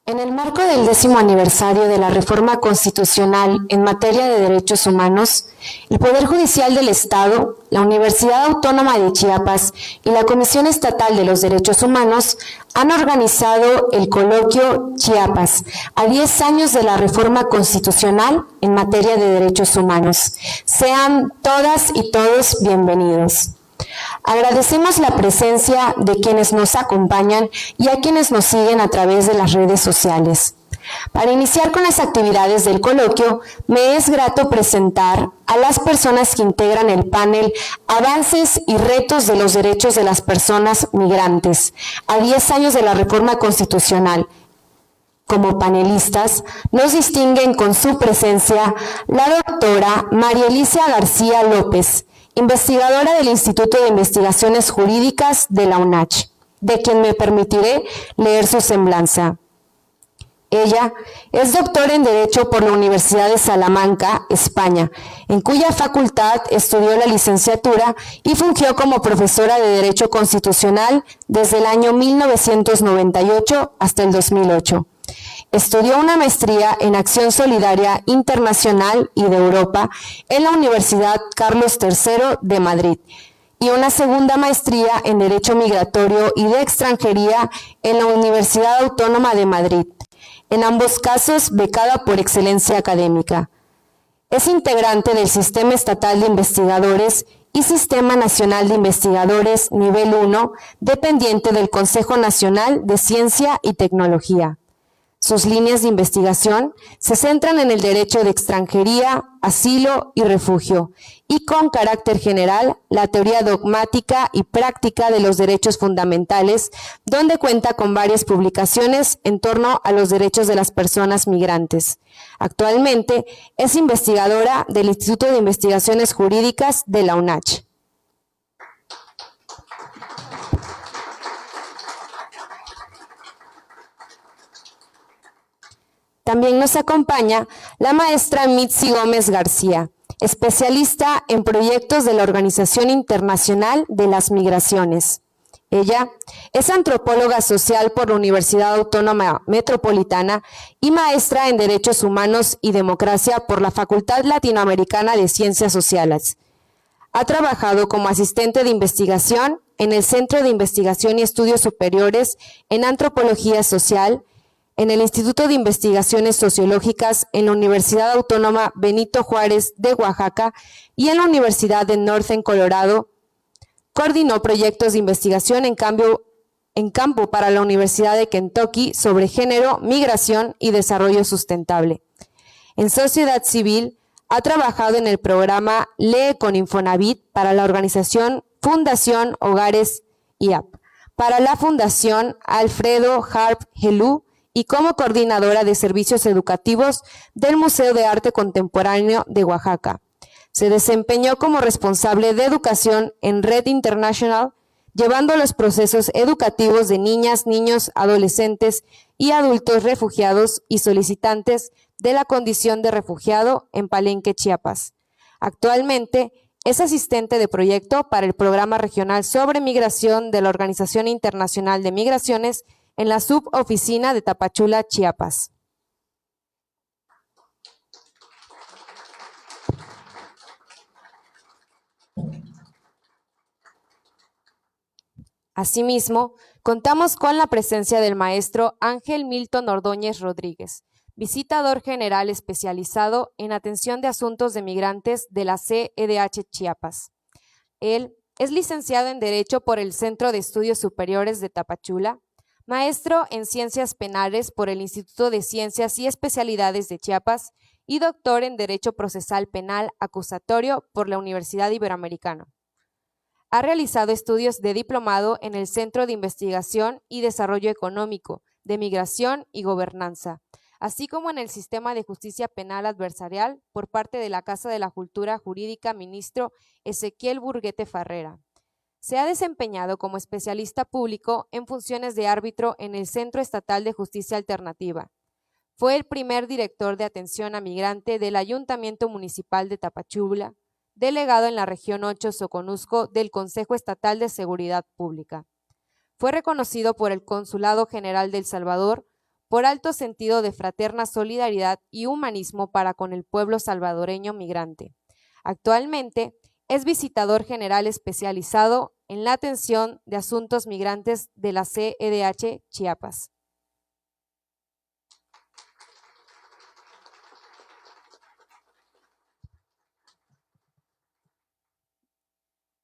En el marco del 10º aniversario de la Reforma Constitucional en materia de derechos humanos, el Poder Judicial del Estado, la Universidad Autónoma de Chiapas y la Comisión Estatal de los Derechos Humanos han organizado el coloquio Chiapas, a 10 años de la Reforma Constitucional en materia de derechos humanos. Sean todas y todos bienvenidos. Agradecemos la presencia de quienes nos acompañan y a quienes nos siguen a través de las redes sociales. Para iniciar con las actividades del coloquio, me es grato presentar a las personas que integran el panel Avances y retos de los derechos de las personas migrantes, a 10 años de la Reforma Constitucional. Como panelistas, nos distinguen con su presencia la doctora María Alicia García López, investigadora del Instituto de Investigaciones Jurídicas de la UNACH, de quien me permitiré leer su semblanza. Ella es doctora en Derecho por la Universidad de Salamanca, España, en cuya facultad estudió la licenciatura y fungió como profesora de Derecho Constitucional desde el año 1998 hasta el 2008. Estudió una maestría en Acción Solidaria Internacional y de Europa en la Universidad Carlos III de Madrid y una segunda maestría en Derecho Migratorio y de Extranjería en la Universidad Autónoma de Madrid, en ambos casos becada por excelencia académica. Es integrante del Sistema Estatal de Investigadores y Sistema Nacional de Investigadores Nivel 1, dependiente del Consejo Nacional de Ciencia y Tecnología. Sus líneas de investigación se centran en el derecho de extranjería, asilo y refugio, y con carácter general, la teoría dogmática y práctica de los derechos fundamentales, donde cuenta con varias publicaciones en torno a los derechos de las personas migrantes. Actualmente es investigadora del Instituto de Investigaciones Jurídicas de la UNACH. También nos acompaña la maestra Mitzi Gómez García, especialista en proyectos de la Organización Internacional de las Migraciones. Ella es antropóloga social por la Universidad Autónoma Metropolitana y maestra en Derechos Humanos y Democracia por la Facultad Latinoamericana de Ciencias Sociales. Ha trabajado como asistente de investigación en el Centro de Investigación y Estudios Superiores en Antropología Social, en el Instituto de Investigaciones Sociológicas en la Universidad Autónoma Benito Juárez de Oaxaca y en la Universidad de Northern Colorado. Coordinó proyectos de investigación en campo para la Universidad de Kentucky sobre género, migración y desarrollo sustentable. En sociedad civil, ha trabajado en el programa Lee con Infonavit para la organización Fundación Hogares IAP, para la Fundación Alfredo Harp Helú, y como coordinadora de servicios educativos del Museo de Arte Contemporáneo de Oaxaca. Se desempeñó como responsable de educación en Red International, llevando los procesos educativos de niñas, niños, adolescentes y adultos refugiados y solicitantes de la condición de refugiado en Palenque, Chiapas. Actualmente es asistente de proyecto para el Programa Regional sobre Migración de la Organización Internacional de Migraciones en la suboficina de Tapachula, Chiapas. Asimismo, contamos con la presencia del maestro Ángel Milton Ordóñez Rodríguez, visitador general especializado en atención de asuntos de migrantes de la CEDH Chiapas. Él es licenciado en Derecho por el Centro de Estudios Superiores de Tapachula, maestro en Ciencias Penales por el Instituto de Ciencias y Especialidades de Chiapas y doctor en Derecho Procesal Penal Acusatorio por la Universidad Iberoamericana. Ha realizado estudios de diplomado en el Centro de Investigación y Desarrollo Económico, de Migración y Gobernanza, así como en el Sistema de Justicia Penal Adversarial por parte de la Casa de la Cultura Jurídica Ministro Ezequiel Burguete Farrera. Se ha desempeñado como especialista público en funciones de árbitro en el Centro Estatal de Justicia Alternativa. Fue el primer director de atención a migrante del Ayuntamiento Municipal de Tapachula, delegado en la Región 8 Soconusco del Consejo Estatal de Seguridad Pública. Fue reconocido por el Consulado General de El Salvador por alto sentido de fraterna solidaridad y humanismo para con el pueblo salvadoreño migrante. Actualmente es visitador general especializado en la atención de asuntos migrantes de la CEDH Chiapas.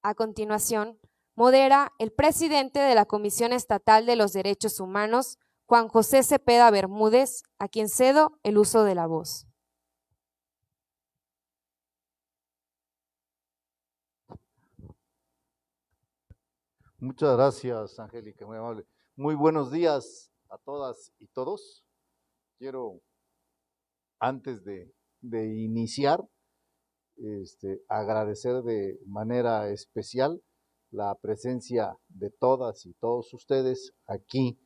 A continuación, modera el presidente de la Comisión Estatal de los Derechos Humanos, Juan José Cepeda Bermúdez, a quien cedo el uso de la voz. Muchas gracias, Angélica, muy amable. Muy buenos días a todas y todos. Quiero, antes de iniciar, agradecer de manera especial la presencia de todas y todos ustedes aquí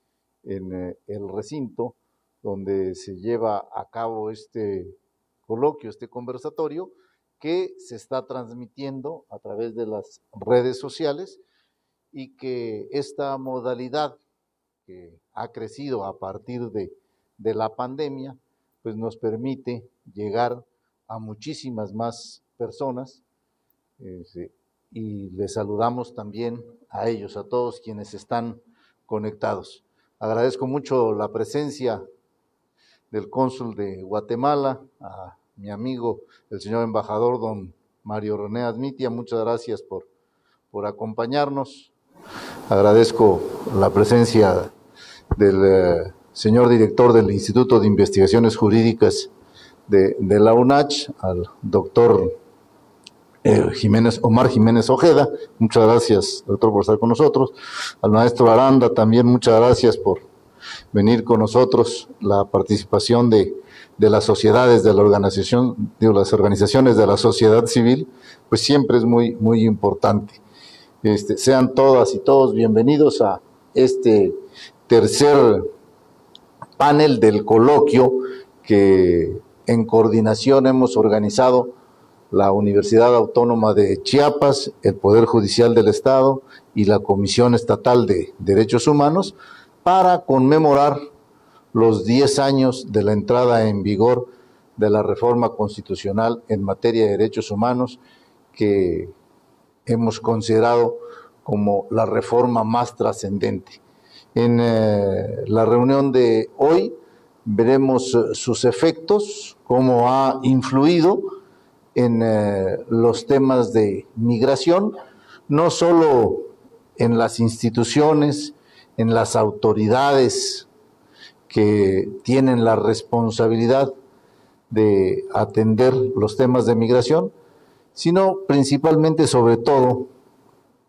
en el recinto donde se lleva a cabo este coloquio, este conversatorio, que se está transmitiendo a través de las redes sociales, y que esta modalidad que ha crecido a partir de la pandemia, pues nos permite llegar a muchísimas más personas, y les saludamos también a ellos, a todos quienes están conectados. Agradezco mucho la presencia del cónsul de Guatemala, a mi amigo, el señor embajador don Mario René Azmitia, muchas gracias por acompañarnos. Agradezco la presencia del señor director del Instituto de Investigaciones Jurídicas de la UNACH, al doctor Omar Jiménez Ojeda. Muchas gracias, doctor, por estar con nosotros. Al maestro Aranda también, muchas gracias por venir con nosotros. La participación de las sociedades de la organización, las organizaciones de la sociedad civil, pues siempre es muy, muy importante. Sean todas y todos bienvenidos a este tercer panel del coloquio que en coordinación hemos organizado la Universidad Autónoma de Chiapas, el Poder Judicial del Estado y la Comisión Estatal de Derechos Humanos para conmemorar los 10 años de la entrada en vigor de la reforma constitucional en materia de derechos humanos, que hemos considerado como la reforma más trascendente. En la reunión de hoy veremos sus efectos, cómo ha influido en los temas de migración, no solo en las instituciones, en las autoridades que tienen la responsabilidad de atender los temas de migración, sino principalmente, sobre todo,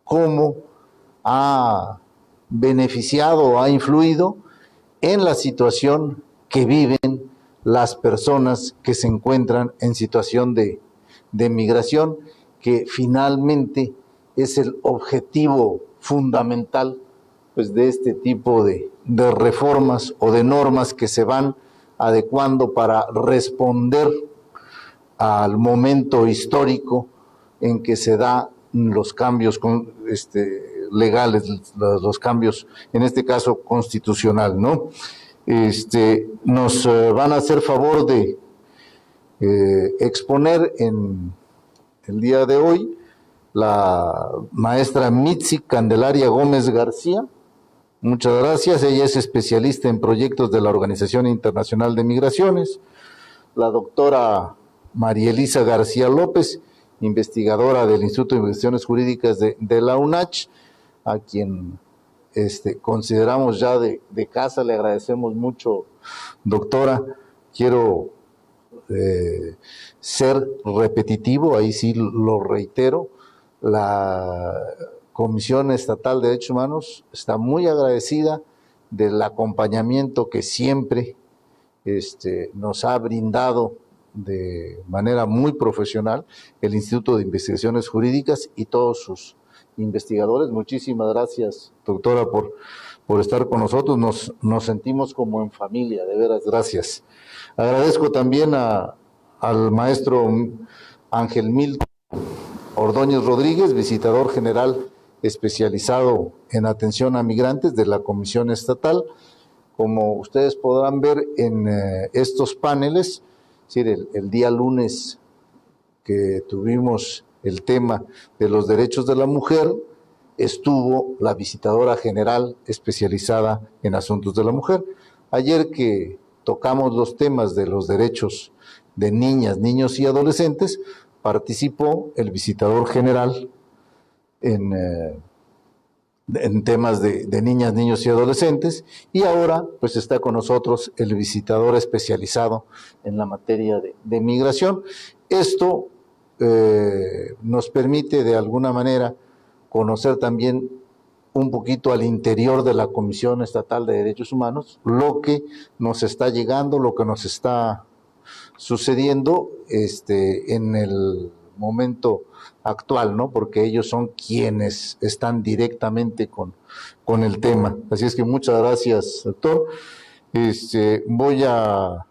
cómo ha beneficiado, ha influido en la situación que viven las personas que se encuentran en situación de migración, que finalmente es el objetivo fundamental, pues, de este tipo de reformas o de normas que se van adecuando para responder al momento histórico en que se da los cambios legales, los cambios, en este caso constitucional, ¿no? Nos van a hacer favor de exponer en el día de hoy la maestra Mitzi Candelaria Gómez García. Muchas gracias. Ella es especialista en proyectos de la Organización Internacional de Migraciones. La doctora María Elisa García López, investigadora del Instituto de Investigaciones Jurídicas de la UNACH, a quien consideramos ya de casa. Le agradecemos mucho, doctora. Quiero ser repetitivo, ahí sí lo reitero. La Comisión Estatal de Derechos Humanos está muy agradecida del acompañamiento que siempre nos ha brindado de manera muy profesional el Instituto de Investigaciones Jurídicas y todos sus investigadores. Muchísimas gracias, doctora, por estar con nosotros. Nos sentimos como en familia, de veras, gracias. Agradezco también al maestro Ángel Milton Ordóñez Rodríguez, visitador general especializado en atención a migrantes de la Comisión Estatal, Como ustedes podrán ver en estos paneles, es decir, el día lunes que tuvimos el tema de los derechos de la mujer, estuvo la visitadora general especializada en asuntos de la mujer. Ayer que tocamos los temas de los derechos de niñas, niños y adolescentes, participó el visitador general en temas de niñas, niños y adolescentes, y ahora pues está con nosotros el visitador especializado en la materia de migración. Esto nos permite de alguna manera conocer también un poquito al interior de la Comisión Estatal de Derechos Humanos, lo que nos está llegando, lo que nos está sucediendo en el momento actual, ¿no? Porque ellos son quienes están directamente con el tema. Así es que muchas gracias, doctor. Voy a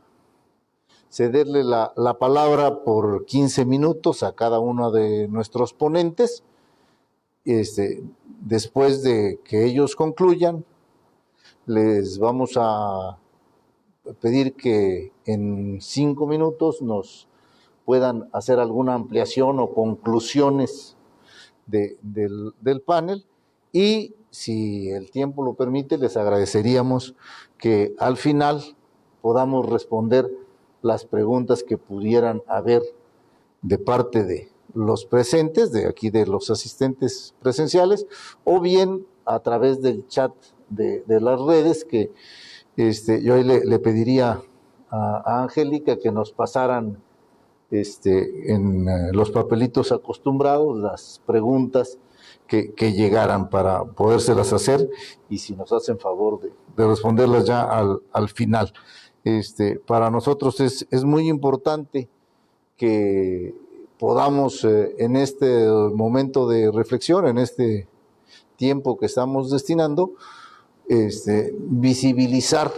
cederle la palabra por 15 minutos a cada uno de nuestros ponentes. Después de que ellos concluyan, les vamos a pedir que en 5 minutos nos puedan hacer alguna ampliación o conclusiones del panel, y si el tiempo lo permite, les agradeceríamos que al final podamos responder las preguntas que pudieran haber de parte de los presentes, de aquí de los asistentes presenciales, o bien a través del chat de las redes, que yo ahí le pediría a Angélica que nos pasaran en los papelitos acostumbrados las preguntas que llegaran para podérselas hacer, y si nos hacen favor de responderlas ya al final. Para nosotros es muy importante que podamos en este momento de reflexión, en este tiempo que estamos destinando, visibilizar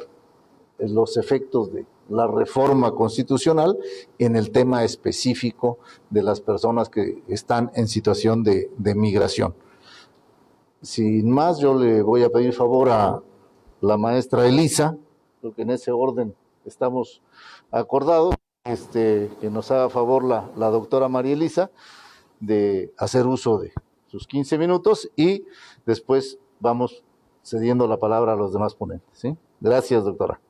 los efectos de la reforma constitucional en el tema específico de las personas que están en situación de migración. Sin más, yo le voy a pedir favor a la maestra Elisa, porque en ese orden estamos acordados, que nos haga favor la doctora María Elisa de hacer uso de sus 15 minutos, y después vamos cediendo la palabra a los demás ponentes, ¿sí? Gracias, doctora.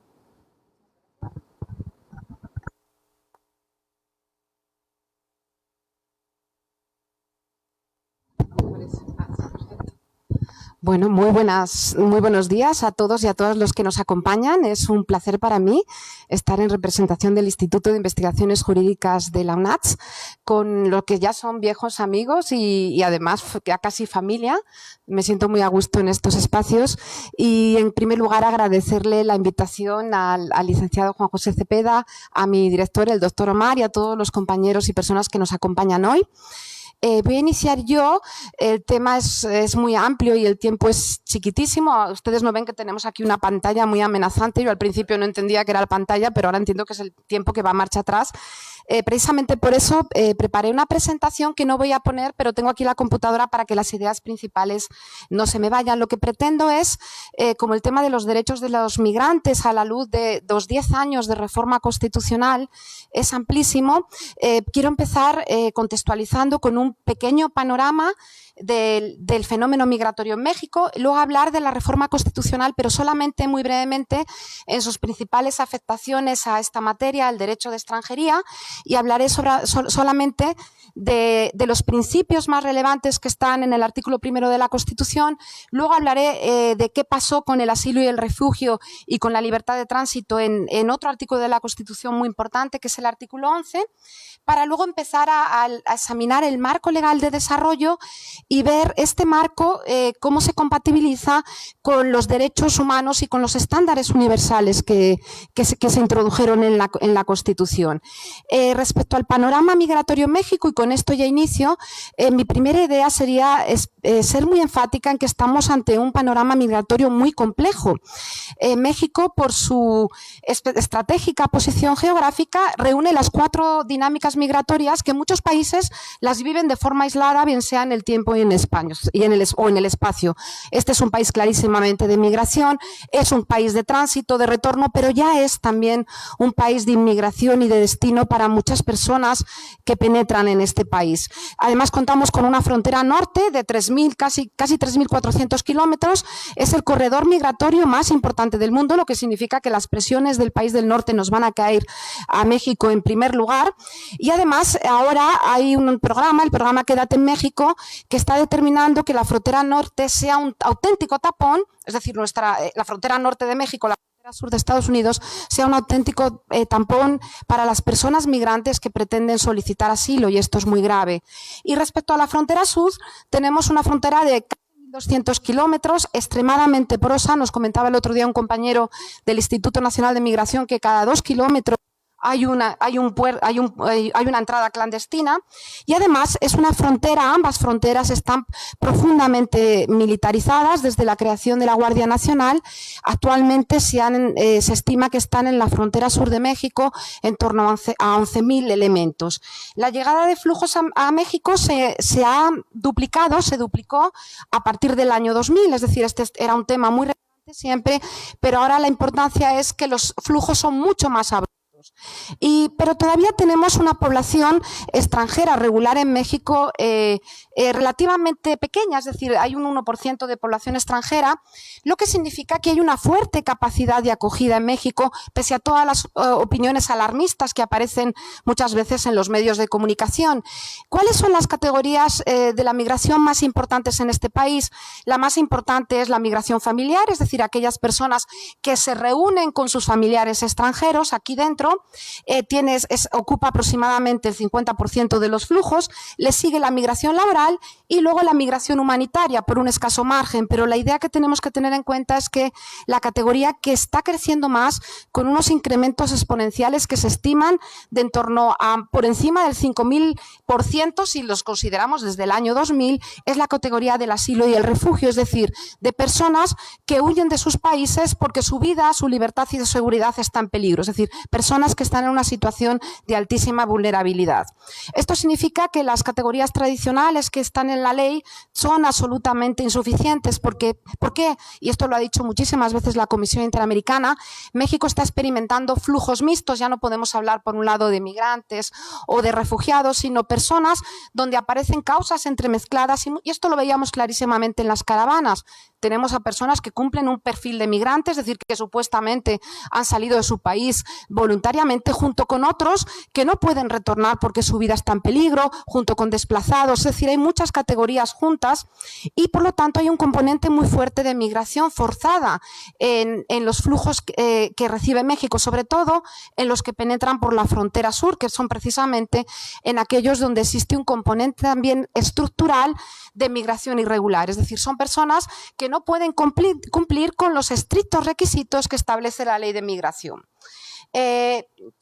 Bueno, muy buenos días a todos y a todas los que nos acompañan. Es un placer para mí estar en representación del Instituto de Investigaciones Jurídicas de la UNACH, con los que ya son viejos amigos y además ya casi familia. Me siento muy a gusto en estos espacios, y en primer lugar agradecerle la invitación al licenciado Juan José Cepeda, a mi director, el doctor Omar, y a todos los compañeros y personas que nos acompañan hoy. Voy a iniciar yo. El tema es muy amplio y el tiempo es chiquitísimo. Ustedes no ven que tenemos aquí una pantalla muy amenazante. Yo al principio no entendía que era la pantalla, pero ahora entiendo que es el tiempo que va marcha atrás. Precisamente por eso preparé una presentación que no voy a poner, pero tengo aquí la computadora para que las ideas principales no se me vayan. Lo que pretendo es, como el tema de los derechos de los migrantes a la luz de los 10 años de reforma constitucional es amplísimo, quiero empezar contextualizando con un pequeño panorama del fenómeno migratorio en México, luego hablar de la reforma constitucional, pero solamente muy brevemente en sus principales afectaciones a esta materia, el derecho de extranjería, y hablaré solamente de los principios más relevantes que están en el artículo 1 de la Constitución. Luego hablaré de qué pasó con el asilo y el refugio y con la libertad de tránsito en otro artículo de la Constitución muy importante, que es el artículo 11, para luego empezar a examinar el marco legal de desarrollo y ver este marco cómo se compatibiliza con los derechos humanos y con los estándares universales que se introdujeron en la Constitución. Respecto al panorama migratorio en México, y con esto ya inicio, mi primera idea sería ser muy enfática en que estamos ante un panorama migratorio muy complejo. México, por su estratégica posición geográfica, reúne las 4 dinámicas migratorias que muchos países las viven de forma aislada, bien sea en el tiempo y en España, o en el espacio. Este es un país clarísimamente de migración, es un país de tránsito, de retorno, pero ya es también un país de inmigración y de destino para muchas personas que penetran en este país. Además, contamos con una frontera norte de 3.000, casi 3.400 kilómetros. Es el corredor migratorio más importante del mundo, lo que significa que las presiones del país del norte nos van a caer a México en primer lugar. Y además, ahora hay un programa, el programa Quédate en México, que está determinando que la frontera norte sea un auténtico tapón, es decir, la frontera norte de México, la frontera sur de Estados Unidos, sea un auténtico tampón para las personas migrantes que pretenden solicitar asilo, y esto es muy grave. Y respecto a la frontera sur, tenemos una frontera de 200 kilómetros, extremadamente porosa. Nos comentaba el otro día un compañero del Instituto Nacional de Migración que cada 2 kilómetros hay una entrada clandestina, y además es una frontera, ambas fronteras están profundamente militarizadas desde la creación de la Guardia Nacional. Actualmente se estima que están en la frontera sur de México en torno a 11.000 elementos. La llegada de flujos a México se duplicó a partir del año 2000, es decir, este era un tema muy relevante siempre, pero ahora la importancia es que los flujos son mucho más abruptos. Pero todavía tenemos una población extranjera regular en México relativamente pequeña, es decir, hay un 1% de población extranjera, lo que significa que hay una fuerte capacidad de acogida en México, pese a todas las opiniones alarmistas que aparecen muchas veces en los medios de comunicación. ¿Cuáles son las categorías de la migración más importantes en este país? La más importante es la migración familiar, es decir, aquellas personas que se reúnen con sus familiares extranjeros aquí dentro. Ocupa aproximadamente el 50% de los flujos. Le sigue la migración laboral y luego la migración humanitaria por un escaso margen, pero la idea que tenemos que tener en cuenta es que la categoría que está creciendo más, con unos incrementos exponenciales que se estiman de en torno a por encima del 5.000% si los consideramos desde el año 2000, es la categoría del asilo y el refugio, es decir, de personas que huyen de sus países porque su vida, su libertad y su seguridad está en peligro, es decir, personas que están en una situación de altísima vulnerabilidad. Esto significa que las categorías tradicionales que están en la ley son absolutamente insuficientes. ¿Por qué? Y esto lo ha dicho muchísimas veces la Comisión Interamericana, México está experimentando flujos mixtos, ya no podemos hablar por un lado de migrantes o de refugiados, sino personas donde aparecen causas entremezcladas, y esto lo veíamos clarísimamente en las caravanas. Tenemos a personas que cumplen un perfil de migrantes, es decir, que supuestamente han salido de su país voluntariamente, junto con otros que no pueden retornar porque su vida está en peligro, junto con desplazados, es decir, hay muchas categorías juntas y por lo tanto hay un componente muy fuerte de migración forzada en los flujos que recibe México, sobre todo en los que penetran por la frontera sur, que son precisamente en aquellos donde existe un componente también estructural de migración irregular, es decir, son personas que no pueden cumplir con los estrictos requisitos que establece la ley de migración.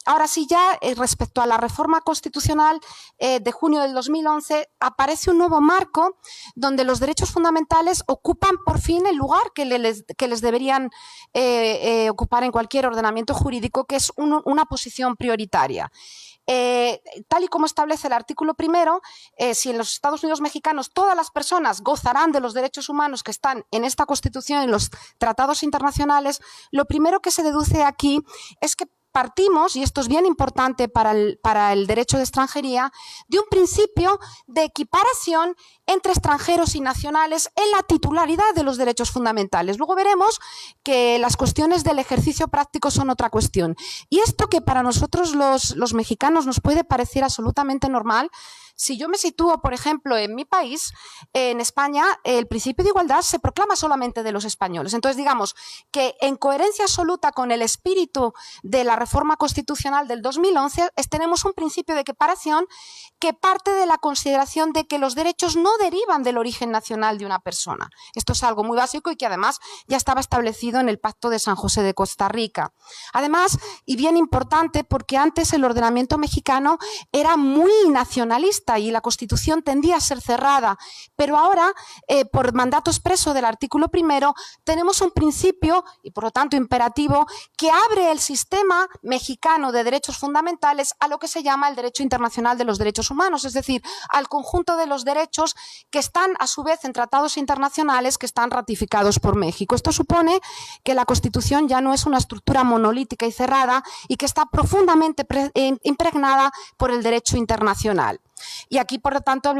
Ahora sí, ya respecto a la reforma constitucional de junio del 2011, aparece un nuevo marco donde los derechos fundamentales ocupan por fin el lugar que les deberían ocupar en cualquier ordenamiento jurídico, que es una posición prioritaria. Tal y como establece el artículo primero, si en los Estados Unidos mexicanos todas las personas gozarán de los derechos humanos que están en esta Constitución y en los tratados internacionales, lo primero que se deduce aquí es que partimos, y esto es bien importante para el derecho de extranjería, de un principio de equiparación entre extranjeros y nacionales en la titularidad de los derechos fundamentales. Luego veremos que las cuestiones del ejercicio práctico son otra cuestión. Y esto que para nosotros los mexicanos nos puede parecer absolutamente normal, si yo me sitúo, por ejemplo, en mi país, en España, el principio de igualdad se proclama solamente de los españoles. Entonces, digamos que en coherencia absoluta con el espíritu de la reforma reforma constitucional del 2011 tenemos un principio de equiparación que parte de la consideración de que los derechos no derivan del origen nacional de una persona. Esto es algo muy básico y que además ya estaba establecido en el Pacto de San José de Costa Rica. Además, y bien importante, porque antes el ordenamiento mexicano era muy nacionalista y la Constitución tendía a ser cerrada, pero ahora, por mandato expreso del artículo primero, tenemos un principio, y por lo tanto imperativo, que abre el sistema mexicano de derechos fundamentales a lo que se llama el derecho internacional de los derechos humanos, es decir, al conjunto de los derechos que están a su vez en tratados internacionales que están ratificados por México. Esto supone que la Constitución ya no es una estructura monolítica y cerrada y que está profundamente impregnada por el derecho internacional. Y aquí, por lo tanto,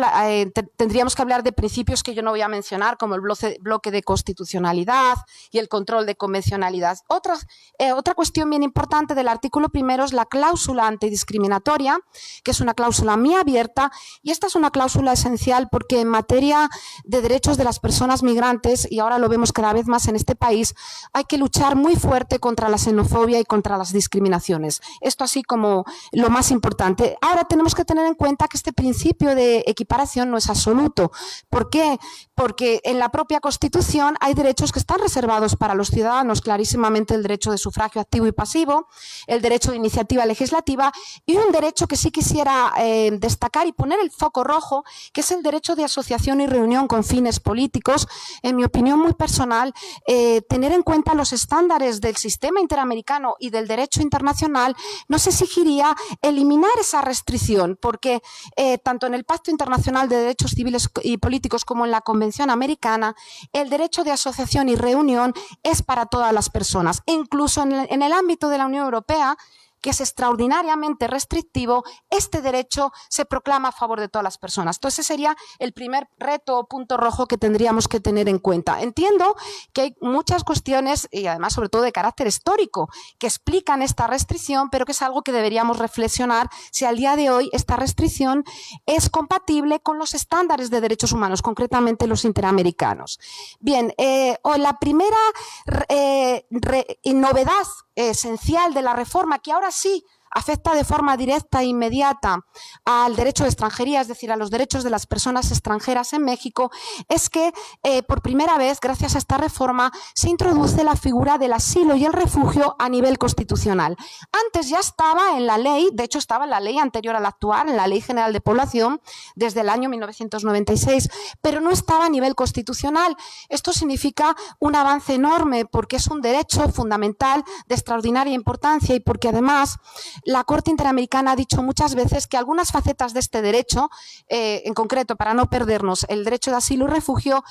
tendríamos que hablar de principios que yo no voy a mencionar, como el bloque de constitucionalidad y el control de convencionalidad. Otra cuestión bien importante del artículo primero es la cláusula antidiscriminatoria, que es una cláusula muy abierta, y esta es una cláusula esencial porque en materia de derechos de las personas migrantes, y ahora lo vemos cada vez más en este país, hay que luchar muy fuerte contra la xenofobia y contra las discriminaciones. Esto así como lo más importante. Ahora tenemos que tener en cuenta que este principio de equiparación no es absoluto. ¿Por qué? Porque en la propia Constitución hay derechos que están reservados para los ciudadanos, clarísimamente el derecho de sufragio activo y pasivo, el derecho de iniciativa legislativa y un derecho que sí quisiera destacar y poner el foco rojo, que es el derecho de asociación y reunión con fines políticos. En mi opinión muy personal, tener en cuenta los estándares del sistema interamericano y del derecho internacional nos exigiría eliminar esa restricción, porque tanto en el Pacto Internacional de Derechos Civiles y Políticos como en la Convención Americana, el derecho de asociación y reunión es para todas las personas. Incluso en el ámbito de la Unión Europea, que es extraordinariamente restrictivo, este derecho se proclama a favor de todas las personas. Entonces, ese sería el primer reto o punto rojo que tendríamos que tener en cuenta. Entiendo que hay muchas cuestiones, y además sobre todo de carácter histórico, que explican esta restricción, pero que es algo que deberíamos reflexionar si al día de hoy esta restricción es compatible con los estándares de derechos humanos, concretamente los interamericanos. Bien, la primera novedad esencial de la reforma, que ahora sí afecta de forma directa e inmediata al derecho de extranjería, es decir, a los derechos de las personas extranjeras en México, es que por primera vez, gracias a esta reforma, se introduce la figura del asilo y el refugio a nivel constitucional. Antes ya estaba en la ley, de hecho estaba en la ley anterior a la actual, en la Ley General de Población, desde el año 1996, pero no estaba a nivel constitucional. Esto significa un avance enorme porque es un derecho fundamental de extraordinaria importancia y porque además la Corte Interamericana ha dicho muchas veces que algunas facetas de este derecho, en concreto, para no perdernos, el derecho de asilo y refugio,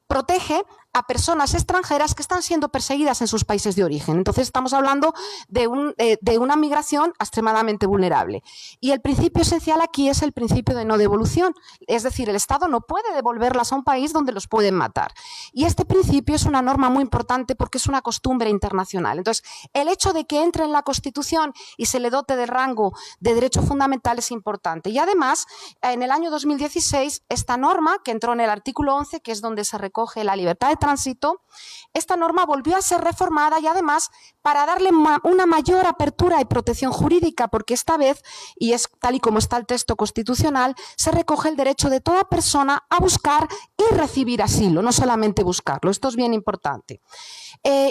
protege a personas extranjeras que están siendo perseguidas en sus países de origen. Entonces estamos hablando de una migración extremadamente vulnerable. Y el principio esencial aquí es el principio de no devolución. Es decir, el Estado no puede devolverlas a un país donde los pueden matar. Y este principio es una norma muy importante porque es una costumbre internacional. Entonces, el hecho de que entre en la Constitución y se le dote del rango de derecho fundamental es importante. Y además, en el año 2016, esta norma, que entró en el artículo 11, que es donde se recoge la libertad de tránsito, esta norma volvió a ser reformada y además para darle una mayor apertura y protección jurídica, porque esta vez, y es tal y como está el texto constitucional, se recoge el derecho de toda persona a buscar y recibir asilo, no solamente buscarlo. Esto es bien importante.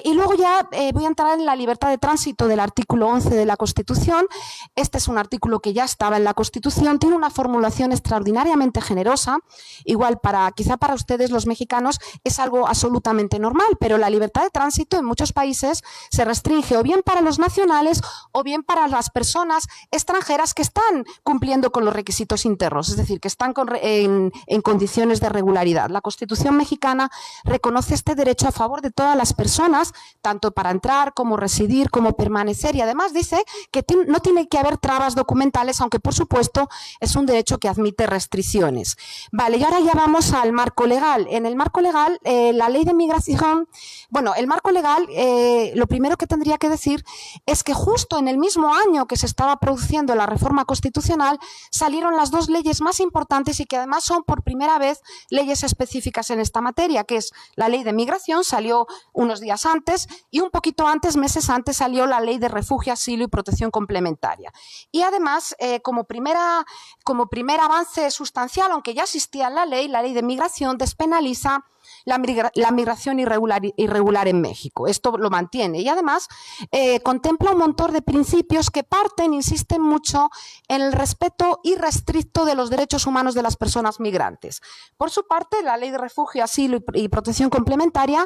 Y luego ya voy a entrar en la libertad de tránsito del artículo 11 de la Constitución. Este es un artículo que ya estaba en la Constitución, tiene una formulación extraordinariamente generosa, igual quizá para ustedes los mexicanos es algo absolutamente normal, pero la libertad de tránsito en muchos países se restringe o bien para los nacionales o bien para las personas extranjeras que están cumpliendo con los requisitos internos, es decir, que están en condiciones de regularidad. La Constitución mexicana reconoce este derecho a favor de todas las personas, tanto para entrar como residir, como permanecer, y además dice que no tiene que haber trabas documentales, aunque por supuesto es un derecho que admite restricciones. Vale, y ahora ya vamos al marco legal. En el marco legal, la ley de migración, bueno, el marco legal, lo primero que tendría que decir es que justo en el mismo año que se estaba produciendo la reforma constitucional, salieron las dos leyes más importantes y que además son por primera vez leyes específicas en esta materia, que es la ley de migración, salió unos unos días antes, y un poquito antes, meses antes, salió la Ley de Refugio, Asilo y Protección Complementaria. Y además, como primer avance sustancial, aunque ya existía la ley de migración despenaliza la migración irregular en México. Esto lo mantiene y además contempla un montón de principios que insisten mucho en el respeto irrestricto de los derechos humanos de las personas migrantes. Por su parte, la Ley de Refugio, Asilo y Protección Complementaria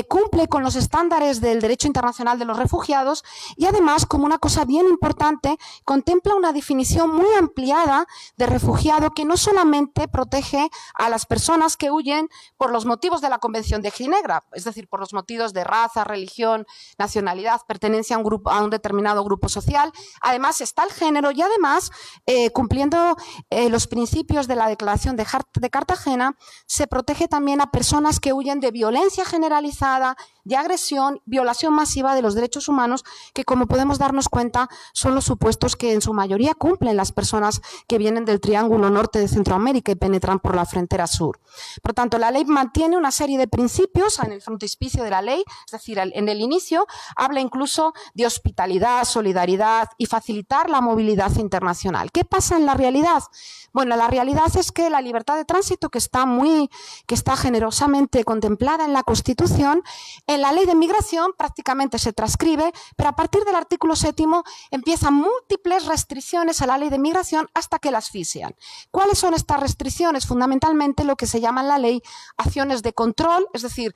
cumple con los estándares del derecho internacional de los refugiados y además, como una cosa bien importante, contempla una definición muy ampliada de refugiado que no solamente protege a las personas que huyen por los motivos de la Convención de Ginebra, es decir, por los motivos de raza, religión, nacionalidad, pertenencia a un determinado grupo social. Además está el género y además, cumpliendo los principios de la Declaración de Cartagena, se protege también a personas que huyen de violencia generalizada, de agresión, violación masiva de los derechos humanos, que como podemos darnos cuenta son los supuestos que en su mayoría cumplen las personas que vienen del Triángulo Norte de Centroamérica y penetran por la frontera sur. Por tanto, la ley mantiene una serie de principios en el frontispicio de la ley, es decir, en el inicio habla incluso de hospitalidad, solidaridad y facilitar la movilidad internacional. ¿Qué pasa en la realidad? Bueno, la realidad es que la libertad de tránsito, que está generosamente contemplada en la Constitución, en la Ley de Migración prácticamente se transcribe, pero a partir del artículo 7º empiezan múltiples restricciones a la Ley de Migración hasta que la asfixian. ¿Cuáles son estas restricciones? Fundamentalmente lo que se llama en la ley acciones de control, es decir,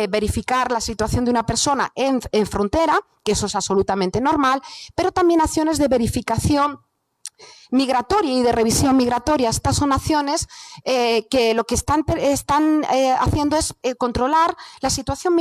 verificar la situación de una persona en frontera, que eso es absolutamente normal, pero también acciones de verificación migratoria y de revisión migratoria. Estas son acciones que lo que están haciendo es controlar la situación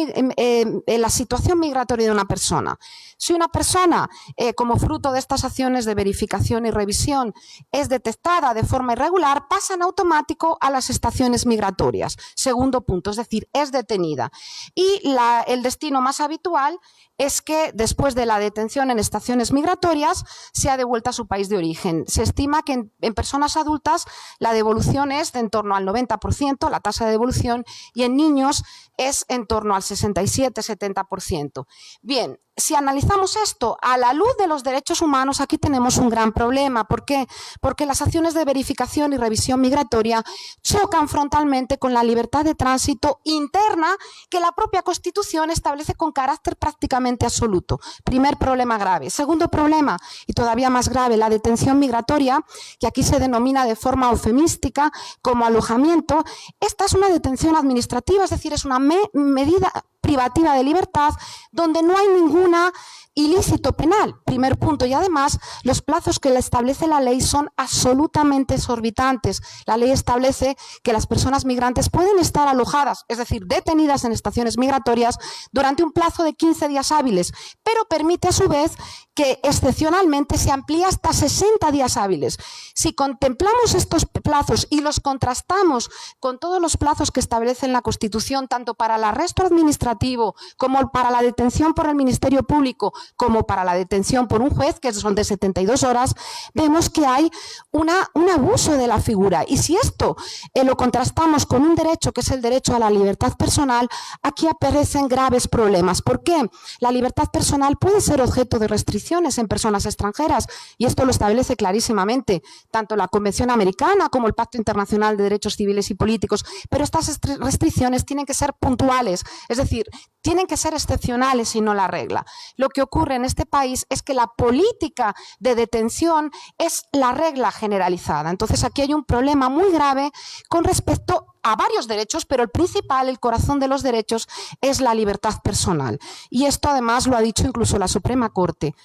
migratoria de una persona. Si una persona, como fruto de estas acciones de verificación y revisión, es detectada de forma irregular, pasa en automático a las estaciones migratorias. Segundo punto, es decir, es detenida. Y el destino más habitual es que después de la detención en estaciones migratorias sea devuelta a su país de origen. Se estima que en personas adultas la devolución es de en torno al 90%, la tasa de devolución, y en niños es en torno al 67-70%. Bien, si analizamos esto a la luz de los derechos humanos, aquí tenemos un gran problema. ¿Por qué? Porque las acciones de verificación y revisión migratoria chocan frontalmente con la libertad de tránsito interna que la propia Constitución establece con carácter prácticamente absoluto. Primer problema grave. Segundo problema, y todavía más grave, la detención migratoria, que aquí se denomina de forma eufemística como alojamiento. Esta es una detención administrativa, es decir, es una medida privativa de libertad donde no hay ninguna ilícito penal, primer punto, y además los plazos que le establece la ley son absolutamente exorbitantes. La ley establece que las personas migrantes pueden estar alojadas, es decir, detenidas en estaciones migratorias durante un plazo de 15 días hábiles, pero permite a su vez que excepcionalmente se amplíe hasta 60 días hábiles. Si contemplamos estos plazos y los contrastamos con todos los plazos que establece la Constitución, tanto para el arresto administrativo como para la detención por el Ministerio Público, como para la detención por un juez, que son de 72 horas, vemos que hay un abuso de la figura. Y si esto lo contrastamos con un derecho, que es el derecho a la libertad personal, aquí aparecen graves problemas. ¿Por qué? La libertad personal puede ser objeto de restricciones en personas extranjeras, y esto lo establece clarísimamente tanto la Convención Americana como el Pacto Internacional de Derechos Civiles y Políticos, pero estas restricciones tienen que ser puntuales, es decir, tienen que ser excepcionales y no la regla. Lo que ocurre en este país es que la política de detención es la regla generalizada. Entonces aquí hay un problema muy grave con respecto a varios derechos, pero el principal, el corazón de los derechos, es la libertad personal. Y esto además lo ha dicho incluso la Suprema Corte.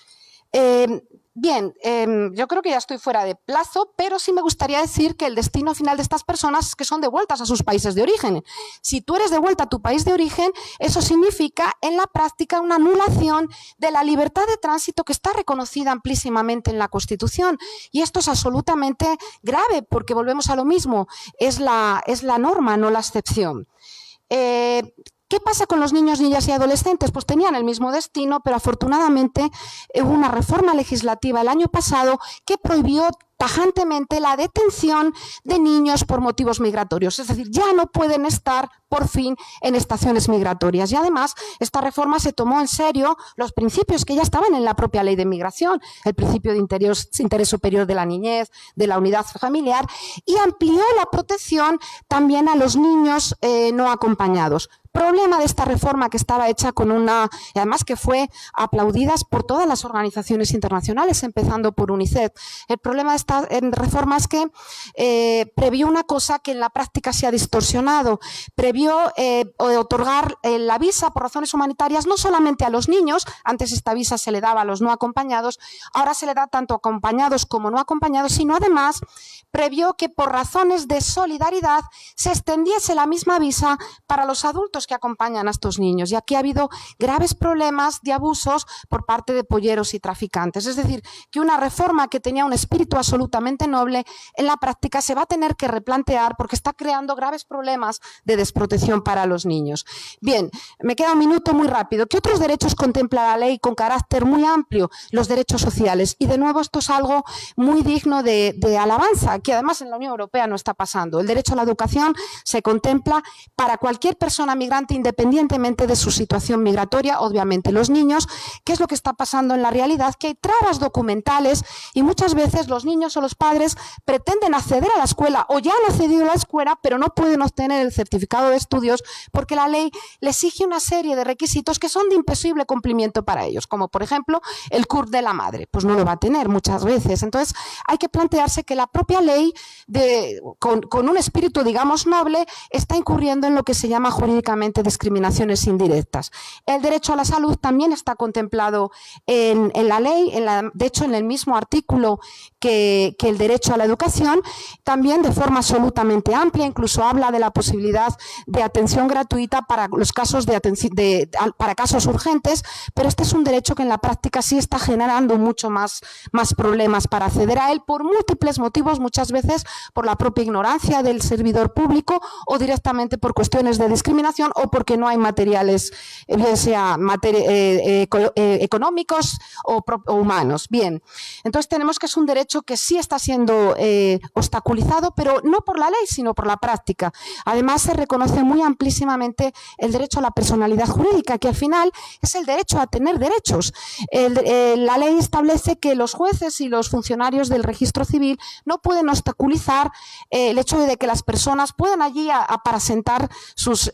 Bien, yo creo que ya estoy fuera de plazo, pero sí me gustaría decir que el destino final de estas personas es que son devueltas a sus países de origen. Si tú eres devuelta a tu país de origen, eso significa en la práctica una anulación de la libertad de tránsito que está reconocida amplísimamente en la Constitución. Y esto es absolutamente grave porque volvemos a lo mismo, es la norma, no la excepción. ¿Qué pasa con los niños, niñas y adolescentes? Pues tenían el mismo destino, pero afortunadamente hubo una reforma legislativa el año pasado que prohibió tajantemente la detención de niños por motivos migratorios. Es decir, ya no pueden estar por fin en estaciones migratorias. Y además, esta reforma se tomó en serio los principios que ya estaban en la propia ley de migración, el principio de interés superior de la niñez, de la unidad familiar, y amplió la protección también a los niños no acompañados. Problema de esta reforma que estaba hecha con y además que fue aplaudida por todas las organizaciones internacionales, empezando por UNICEF. El problema de esta reforma es que previó una cosa que en la práctica se ha distorsionado. Previó otorgar la visa por razones humanitarias no solamente a los niños, antes esta visa se le daba a los no acompañados, ahora se le da tanto acompañados como no acompañados, sino además previó que por razones de solidaridad se extendiese la misma visa para los adultos que acompañan a estos niños. Y aquí ha habido graves problemas de abusos por parte de polleros y traficantes. Es decir, que una reforma que tenía un espíritu absolutamente noble, en la práctica se va a tener que replantear porque está creando graves problemas de desprotección para los niños. Bien, me queda un minuto muy rápido. ¿Qué otros derechos contempla la ley con carácter muy amplio? Los derechos sociales. Y de nuevo esto es algo muy digno de alabanza, que además en la Unión Europea no está pasando. El derecho a la educación se contempla para cualquier persona migrante independientemente de su situación migratoria, obviamente los niños. ¿Qué es lo que está pasando en la realidad? Que hay trabas documentales y muchas veces los niños o los padres pretenden acceder a la escuela o ya han accedido a la escuela, pero no pueden obtener el certificado de estudios porque la ley le exige una serie de requisitos que son de imposible cumplimiento para ellos, como por ejemplo el CURP de la madre, pues no lo va a tener muchas veces. Entonces hay que plantearse que la propia ley, con un espíritu digamos noble, está incurriendo en lo que se llama jurídicamente discriminaciones indirectas. El derecho a la salud también está contemplado en la ley, de hecho en el mismo artículo que el derecho a la educación, también de forma absolutamente amplia, incluso habla de la posibilidad de atención gratuita para los casos para casos urgentes, pero este es un derecho que en la práctica sí está generando mucho más problemas para acceder a él por múltiples motivos, muchas veces por la propia ignorancia del servidor público o directamente por cuestiones de discriminación o porque no hay materiales, bien sea económicos o humanos. Bien, entonces tenemos que es un derecho que sí está siendo obstaculizado, pero no por la ley, sino por la práctica. Además, se reconoce muy amplísimamente el derecho a la personalidad jurídica, que al final es el derecho a tener derechos. La ley establece que los jueces y los funcionarios del registro civil no pueden obstaculizar el hecho de que las personas puedan allí parasentar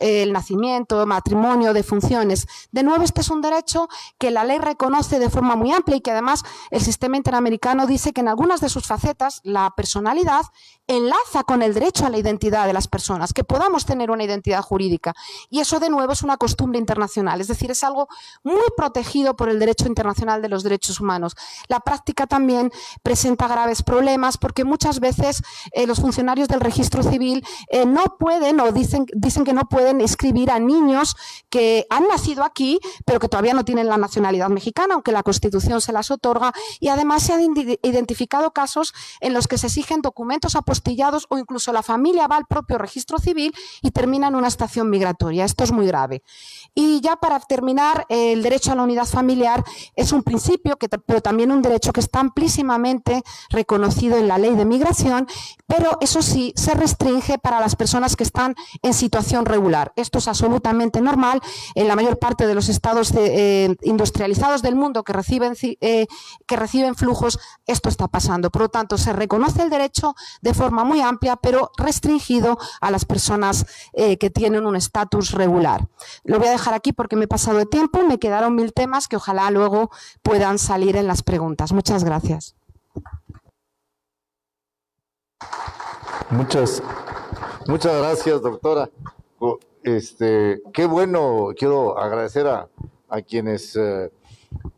el nacimiento, matrimonio, defunciones. De nuevo, este es un derecho que la ley reconoce de forma muy amplia y que además el sistema interamericano dice que en algunas de sus facetas la personalidad enlaza con el derecho a la identidad de las personas, que podamos tener una identidad jurídica. Y eso de nuevo es una costumbre internacional, es decir, es algo muy protegido por el derecho internacional de los derechos humanos. La práctica también presenta graves problemas porque muchas veces los funcionarios del registro civil no pueden o dicen que no pueden inscribir a niños que han nacido aquí pero que todavía no tienen la nacionalidad mexicana, aunque la Constitución se las otorga, y además se han identificado casos en los que se exigen documentos apostillados o incluso la familia va al propio registro civil y termina en una estación migratoria. Esto es muy grave. Y ya para terminar, el derecho a la unidad familiar es un principio, pero también un derecho que está amplísimamente reconocido en la ley de migración, pero eso sí, se restringe para las personas que están en situación regular. Esto es absolutamente normal en la mayor parte de los estados industrializados del mundo que reciben flujos. Esto está pasando. Por lo tanto, se reconoce el derecho de forma muy amplia, pero restringido a las personas que tienen un estatus regular. Lo voy a dejar aquí porque me he pasado de tiempo. Me quedaron 1000 temas que ojalá luego puedan salir en las preguntas. Muchas gracias. Muchas gracias, doctora. Qué bueno, quiero agradecer a quienes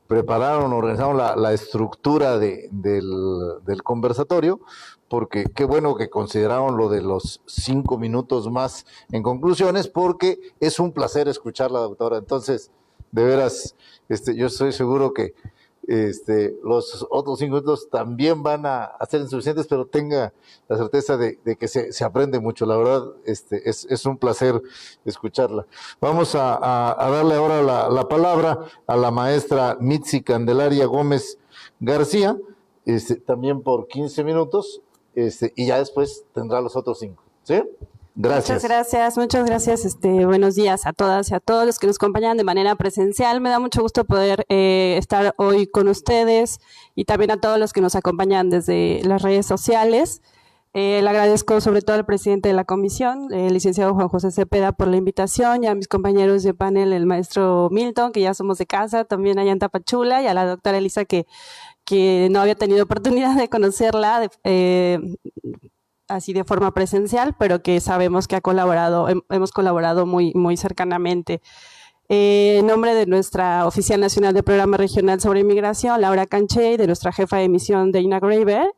prepararon, organizaron la estructura del conversatorio, porque qué bueno que consideraron lo de los 5 minutos más en conclusiones, porque es un placer escucharla, doctora. Entonces, de veras, yo estoy seguro que los otros 5 minutos también van a ser insuficientes, pero tenga la certeza de que se aprende mucho. La verdad, es un placer escucharla. Vamos a darle ahora la palabra a la maestra Mitzi Candelaria Gómez García. también por 15 minutos, y ya después tendrá los otros 5, ¿sí? Gracias. Muchas gracias. Buenos días a todas y a todos los que nos acompañan de manera presencial. Me da mucho gusto poder estar hoy con ustedes y también a todos los que nos acompañan desde las redes sociales. Le agradezco sobre todo al presidente de la comisión, el licenciado Juan José Cepeda, por la invitación, y a mis compañeros de panel, el maestro Milton, que ya somos de casa, también allá en Tapachula, y a la doctora Elisa, que no había tenido oportunidad de conocerla así de forma presencial, pero que sabemos que hemos colaborado muy, muy cercanamente. En nombre de nuestra Oficial Nacional de Programa Regional sobre Inmigración, Laura Canché, y de nuestra jefa de emisión, Dana Graver,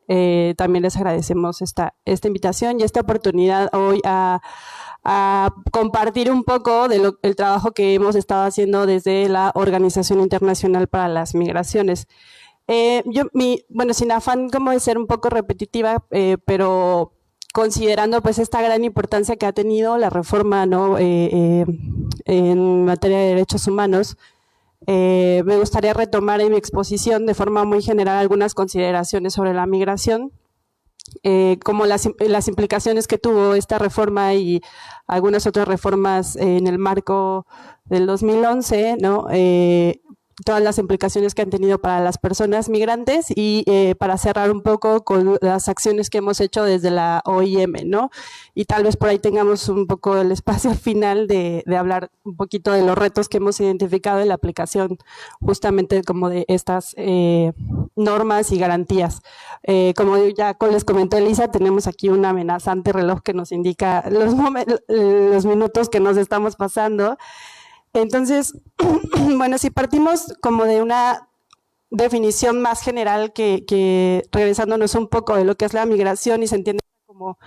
también les agradecemos esta invitación y esta oportunidad hoy a compartir un poco del trabajo que hemos estado haciendo desde la Organización Internacional para las Migraciones. Sin afán como de ser un poco repetitiva, pero considerando pues esta gran importancia que ha tenido la reforma, ¿no? En materia de derechos humanos, me gustaría retomar en mi exposición de forma muy general algunas consideraciones sobre la migración, como las implicaciones que tuvo esta reforma y algunas otras reformas en el marco del 2011, ¿no? Todas las implicaciones que han tenido para las personas migrantes y para cerrar un poco con las acciones que hemos hecho desde la OIM, ¿no? Y tal vez por ahí tengamos un poco el espacio al final de hablar un poquito de los retos que hemos identificado en la aplicación justamente como de estas normas y garantías. Como ya les comentó Elisa, tenemos aquí un amenazante reloj que nos indica los minutos que nos estamos pasando. Entonces, bueno, si partimos como de una definición más general que regresándonos un poco de lo que es la migración y se entiende como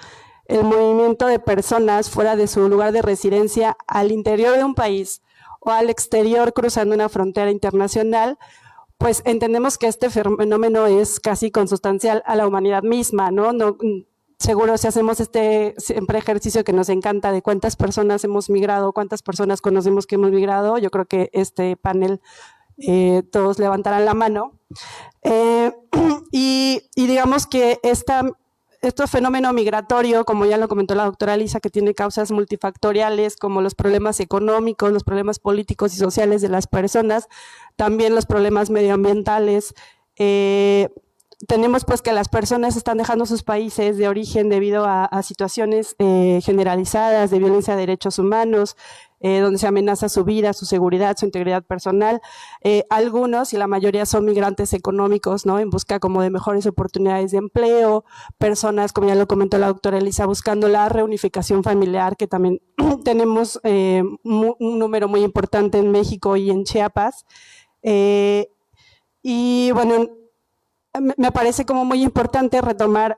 el movimiento de personas fuera de su lugar de residencia al interior de un país o al exterior cruzando una frontera internacional, pues entendemos que este fenómeno es casi consustancial a la humanidad misma, ¿no? Seguro si hacemos siempre ejercicio que nos encanta de cuántas personas hemos migrado, cuántas personas conocemos que hemos migrado, yo creo que este panel todos levantarán la mano. Y digamos que este fenómeno migratorio, como ya lo comentó la doctora Elisa, que tiene causas multifactoriales como los problemas económicos, los problemas políticos y sociales de las personas, también los problemas medioambientales. Tenemos pues que las personas están dejando sus países de origen debido a situaciones generalizadas de violencia de derechos humanos, donde se amenaza su vida, su seguridad, su integridad personal. Algunos y la mayoría son migrantes económicos, ¿no? En busca como de mejores oportunidades de empleo, personas, como ya lo comentó la doctora Elisa, buscando la reunificación familiar, que también tenemos un número muy importante en México y en Chiapas. Y bueno, me parece como muy importante retomar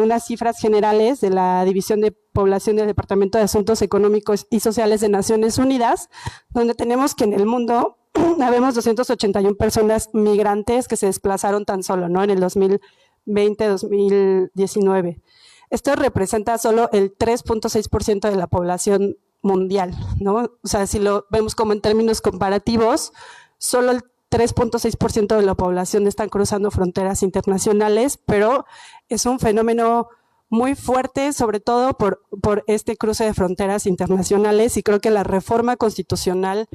unas cifras generales de la División de Población del Departamento de Asuntos Económicos y Sociales de Naciones Unidas, donde tenemos que en el mundo habemos 281 personas migrantes que se desplazaron tan solo, ¿no? En el 2020-2019. Esto representa solo el 3.6% de la población mundial, ¿no? O sea, si lo vemos como en términos comparativos, solo el 3.6% de la población están cruzando fronteras internacionales, pero es un fenómeno muy fuerte, sobre todo por este cruce de fronteras internacionales, y creo que la reforma constitucional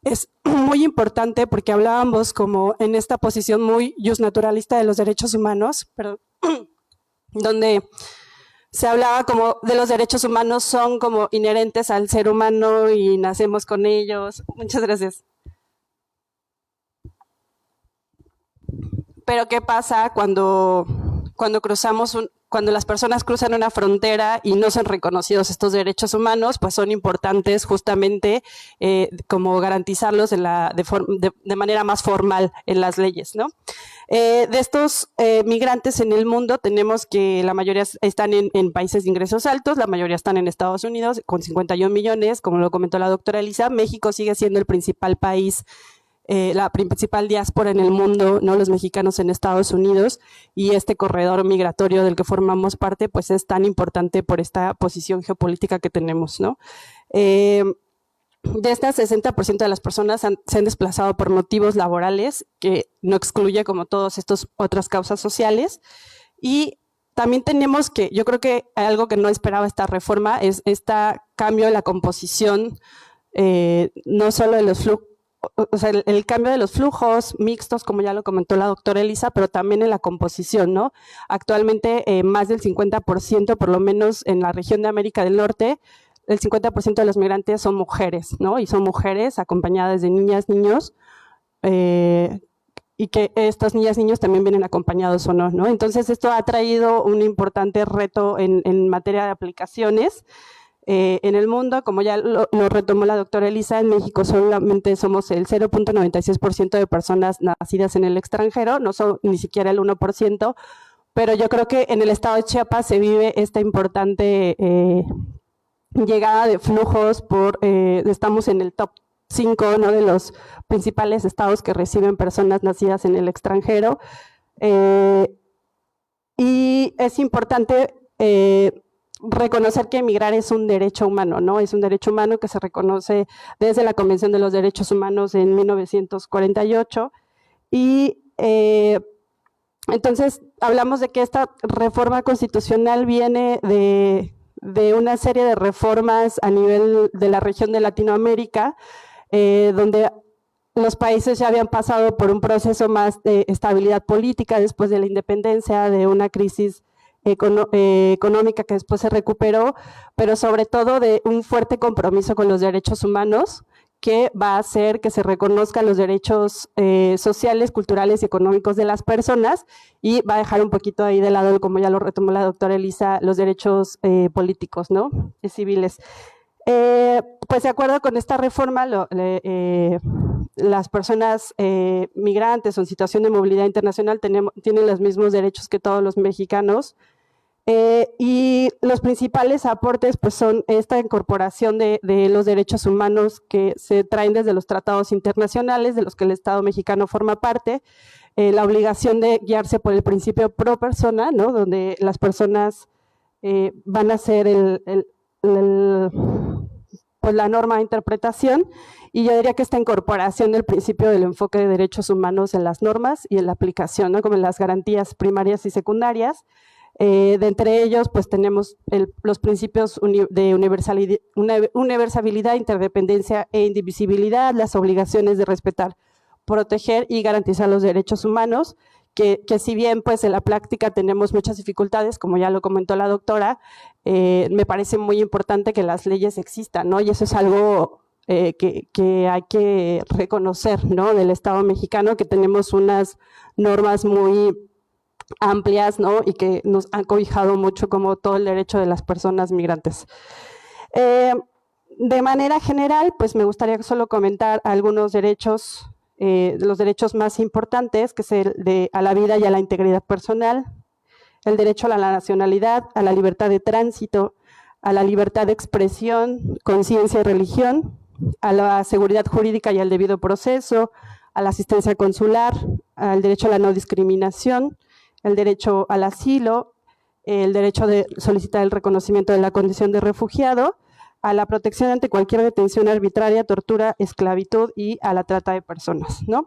es muy importante porque hablábamos como en esta posición muy justnaturalista de los derechos humanos, pero donde se hablaba como de los derechos humanos son como inherentes al ser humano y nacemos con ellos. Muchas gracias. Pero ¿qué pasa cuando las personas cruzan una frontera y no son reconocidos estos derechos humanos? Pues son importantes justamente como garantizarlos de manera más formal en las leyes, ¿no? De estos migrantes en el mundo tenemos que la mayoría están en países de ingresos altos, la mayoría están en Estados Unidos con 51 millones, como lo comentó la doctora Elisa. México sigue siendo el principal país, la principal diáspora en el mundo, ¿no? Los mexicanos en Estados Unidos, y este corredor migratorio del que formamos parte, pues es tan importante por esta posición geopolítica que tenemos, ¿no? de estas 60% de las personas se han desplazado por motivos laborales, que no excluye como todas estas otras causas sociales. Y también tenemos que, yo creo que algo que no esperaba esta reforma es este cambio de la composición, no solo de los flujos, o sea, el cambio de los flujos mixtos, como ya lo comentó la doctora Elisa, pero también en la composición, ¿no? Actualmente más del 50%, por lo menos en la región de América del Norte, el 50% de los migrantes son mujeres, ¿no? Y son mujeres acompañadas de niñas, niños, y que estas niñas, niños también vienen acompañados o no, ¿no? Entonces, esto ha traído un importante reto en materia de aplicaciones. En el mundo, como ya lo retomó la doctora Elisa, en México solamente somos el 0.96% de personas nacidas en el extranjero, no son ni siquiera el 1%, pero yo creo que en el estado de Chiapas se vive esta importante llegada de flujos, estamos en el top 5, ¿no?, de los principales estados que reciben personas nacidas en el extranjero, y es importante reconocer que emigrar es un derecho humano, ¿no? Es un derecho humano que se reconoce desde la Convención de los Derechos Humanos en 1948, y entonces hablamos de que esta reforma constitucional viene de una serie de reformas a nivel de la región de Latinoamérica, donde los países ya habían pasado por un proceso más de estabilidad política después de la independencia, de una crisis económica que después se recuperó, pero sobre todo de un fuerte compromiso con los derechos humanos, que va a hacer que se reconozcan los derechos sociales, culturales y económicos de las personas, y va a dejar un poquito ahí de lado, como ya lo retomó la doctora Elisa, los derechos políticos, ¿no?, y civiles. Pues de acuerdo con esta reforma, las personas migrantes o en situación de movilidad internacional tienen los mismos derechos que todos los mexicanos, y los principales aportes pues son esta incorporación de los derechos humanos que se traen desde los tratados internacionales de los que el Estado mexicano forma parte, la obligación de guiarse por el principio pro persona, ¿no?, donde las personas van a ser pues la norma de interpretación, y yo diría que esta incorporación del principio del enfoque de derechos humanos en las normas y en la aplicación, ¿no?, como en las garantías primarias y secundarias. De entre ellos, pues tenemos los principios de universalidad, interdependencia e indivisibilidad, las obligaciones de respetar, proteger y garantizar los derechos humanos, que si bien pues en la práctica tenemos muchas dificultades, como ya lo comentó la doctora, me parece muy importante que las leyes existan, ¿no? Y eso es algo que hay que reconocer, ¿no?, del Estado mexicano, que tenemos unas normas muy amplias, ¿no?, y que nos han cobijado mucho como todo el derecho de las personas migrantes. De manera general, pues me gustaría solo comentar algunos derechos, los derechos más importantes, que es el a la vida y a la integridad personal, el derecho a la nacionalidad, a la libertad de tránsito, a la libertad de expresión, conciencia y religión, a la seguridad jurídica y al debido proceso, a la asistencia consular, al derecho a la no discriminación, el derecho al asilo, el derecho de solicitar el reconocimiento de la condición de refugiado, a la protección ante cualquier detención arbitraria, tortura, esclavitud y a la trata de personas, ¿no?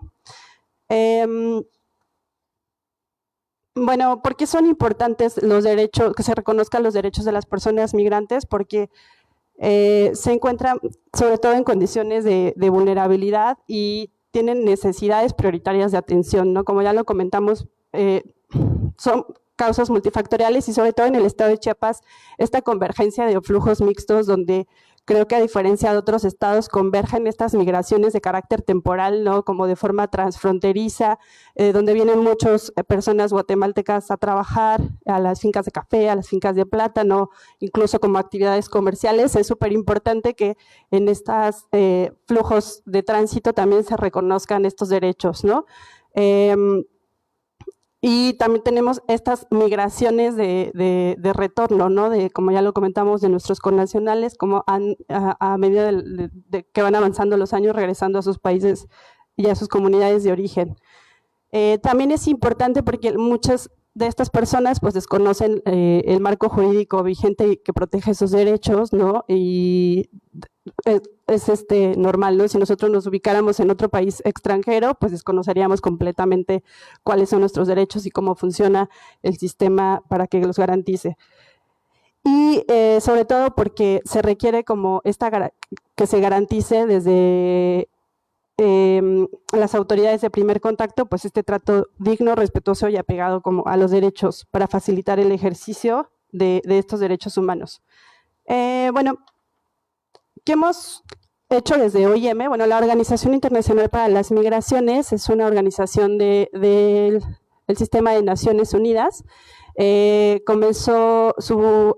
Bueno, ¿por qué son importantes los derechos, que se reconozcan los derechos de las personas migrantes? Porque se encuentran sobre todo en condiciones de vulnerabilidad y tienen necesidades prioritarias de atención, ¿no? Como ya lo comentamos, son causas multifactoriales y sobre todo en el estado de Chiapas, esta convergencia de flujos mixtos donde creo que a diferencia de otros estados convergen estas migraciones de carácter temporal, ¿no?, como de forma transfronteriza, donde vienen muchas personas guatemaltecas a trabajar a las fincas de café, a las fincas de plátano, incluso como actividades comerciales. Es súper importante que en estos flujos de tránsito también se reconozcan estos derechos, ¿no? Y también tenemos estas migraciones de retorno, ¿no?, como ya lo comentamos, de nuestros connacionales, como a medida de que van avanzando los años, regresando a sus países y a sus comunidades de origen. También es importante porque muchas de estas personas pues desconocen el marco jurídico vigente que protege sus derechos, ¿no?, y es normal, ¿no? Si nosotros nos ubicáramos en otro país extranjero, pues desconoceríamos completamente cuáles son nuestros derechos y cómo funciona el sistema para que los garantice. Y sobre todo porque se requiere como que se garantice desde las autoridades de primer contacto, pues este trato digno, respetuoso y apegado como a los derechos para facilitar el ejercicio de estos derechos humanos. Bueno, ¿qué hemos hecho desde OIM? Bueno, la Organización Internacional para las Migraciones es una organización del Sistema de Naciones Unidas. Comenzó su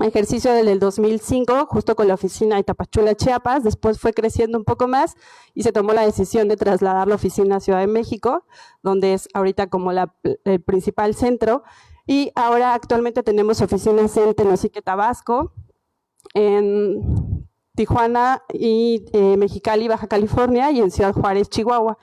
ejercicio desde el 2005, justo con la oficina de Tapachula, Chiapas. Después fue creciendo un poco más y se tomó la decisión de trasladar la oficina a Ciudad de México, donde es ahorita como el principal centro. Y ahora actualmente tenemos oficinas en Tenosique, Tabasco, en Tijuana y Mexicali, Baja California, y en Ciudad Juárez, Chihuahua.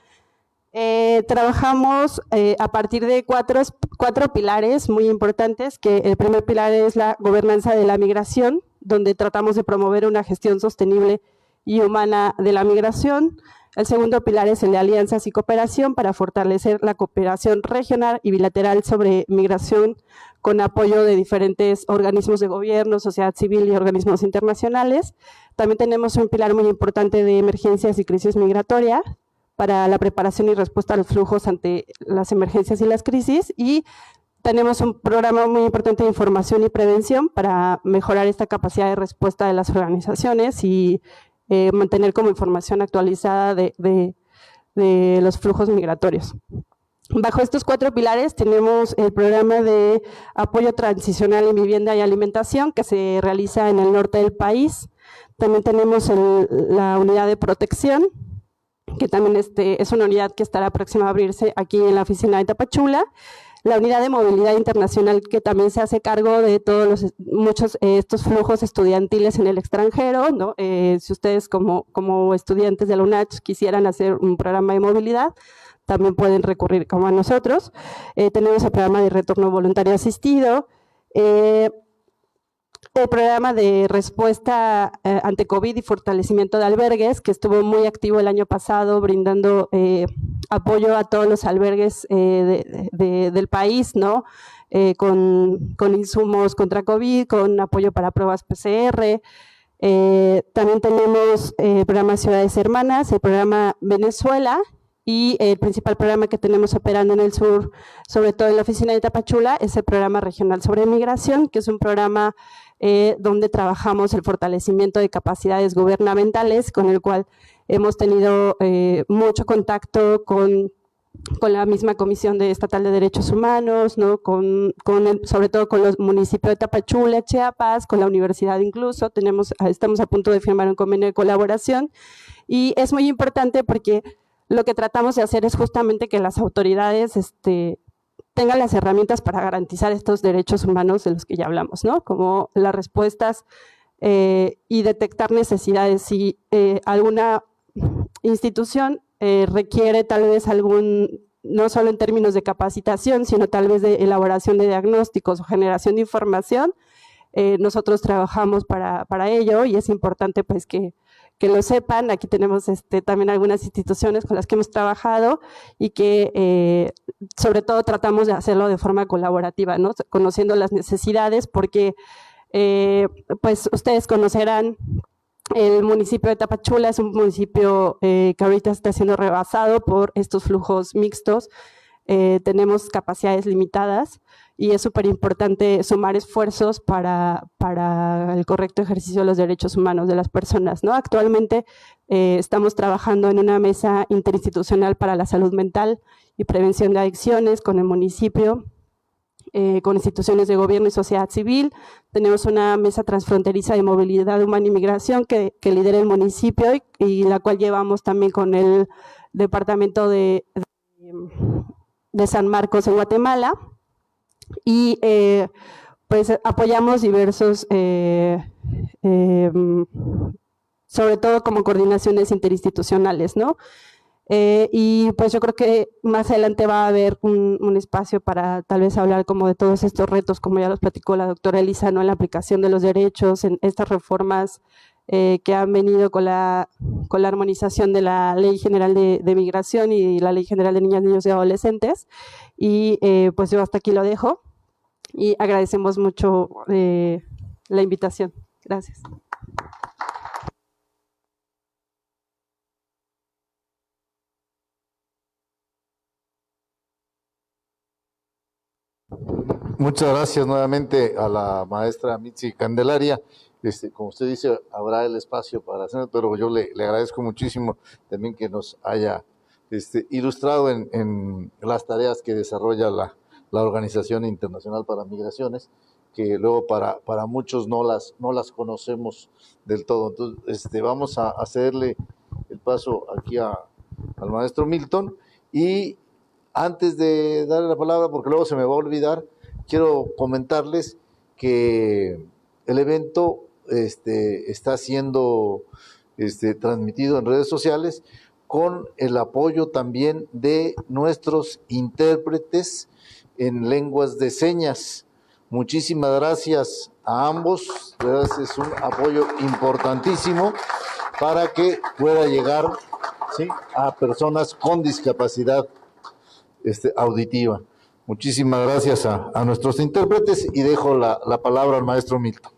Trabajamos a partir de cuatro pilares muy importantes, que el primer pilar es la gobernanza de la migración, donde tratamos de promover una gestión sostenible y humana de la migración. El segundo pilar es el de alianzas y cooperación para fortalecer la cooperación regional y bilateral sobre migración con apoyo de diferentes organismos de gobierno, sociedad civil y organismos internacionales. También tenemos un pilar muy importante de emergencias y crisis migratoria para la preparación y respuesta a los flujos ante las emergencias y las crisis, y tenemos un programa muy importante de información y prevención para mejorar esta capacidad de respuesta de las organizaciones y mantener como información actualizada de los flujos migratorios. Bajo estos cuatro pilares tenemos el programa de apoyo transicional en vivienda y alimentación que se realiza en el norte del país. También tenemos la unidad de protección, que también es una unidad que estará próxima a abrirse aquí en la oficina de Tapachula. La unidad de movilidad internacional, que también se hace cargo de muchos estos flujos estudiantiles en el extranjero, ¿no? Si ustedes como estudiantes de la UNACH quisieran hacer un programa de movilidad, también pueden recurrir como a nosotros. Tenemos el programa de retorno voluntario asistido, el programa de respuesta ante COVID y fortalecimiento de albergues, que estuvo muy activo el año pasado, brindando apoyo a todos los albergues del país, ¿no? Con insumos contra COVID, con apoyo para pruebas PCR. También tenemos el programa Ciudades Hermanas, el programa Venezuela, y el principal programa que tenemos operando en el sur, sobre todo en la oficina de Tapachula, es el programa regional sobre migración, que es un programa donde trabajamos el fortalecimiento de capacidades gubernamentales, con el cual hemos tenido mucho contacto con la misma Comisión Estatal de Derechos Humanos, ¿no? Sobre todo con los municipios de Tapachula, Chiapas, con la universidad incluso. Estamos a punto de firmar un convenio de colaboración, y es muy importante porque lo que tratamos de hacer es justamente que las autoridades tengan las herramientas para garantizar estos derechos humanos de los que ya hablamos, ¿no? Como las respuestas y detectar necesidades. Si alguna institución requiere tal vez no solo en términos de capacitación, sino tal vez de elaboración de diagnósticos o generación de información, nosotros trabajamos para ello, y es importante pues que lo sepan. Aquí tenemos también algunas instituciones con las que hemos trabajado y que sobre todo tratamos de hacerlo de forma colaborativa, ¿no? Conociendo las necesidades, porque pues ustedes conocerán, el municipio de Tapachula es un municipio que ahorita está siendo rebasado por estos flujos mixtos. Tenemos capacidades limitadas y es súper importante sumar esfuerzos para el correcto ejercicio de los derechos humanos de las personas, ¿no? Actualmente estamos trabajando en una mesa interinstitucional para la salud mental y prevención de adicciones con el municipio, con instituciones de gobierno y sociedad civil. Tenemos una mesa transfronteriza de movilidad humana y migración que lidera el municipio y la cual llevamos también con el departamento de San Marcos en Guatemala, y pues apoyamos diversos, sobre todo como coordinaciones interinstitucionales, ¿no? Y pues yo creo que más adelante va a haber un espacio para tal vez hablar como de todos estos retos, como ya los platicó la doctora Elisa, ¿no? En la aplicación de los derechos, en estas reformas que han venido con la armonización de la Ley General de Migración y la Ley General de Niñas, Niños y Adolescentes. Y pues yo hasta aquí lo dejo y agradecemos mucho la invitación. Gracias. Muchas gracias nuevamente a la maestra Mitzi Candelaria. Como usted dice, habrá el espacio para hacerlo, pero yo le agradezco muchísimo también que nos haya ilustrado en las tareas que desarrolla la Organización Internacional para Migraciones, que luego para muchos no las conocemos del todo. Entonces, vamos a cederle el paso aquí al maestro Milton, y antes de darle la palabra, porque luego se me va a olvidar, quiero comentarles que el evento está siendo transmitido en redes sociales con el apoyo también de nuestros intérpretes en lenguas de señas. Muchísimas gracias a ambos, es un apoyo importantísimo para que pueda llegar, ¿sí?, a personas con discapacidad auditiva. Muchísimas gracias a nuestros intérpretes, y dejo la palabra al maestro Milton.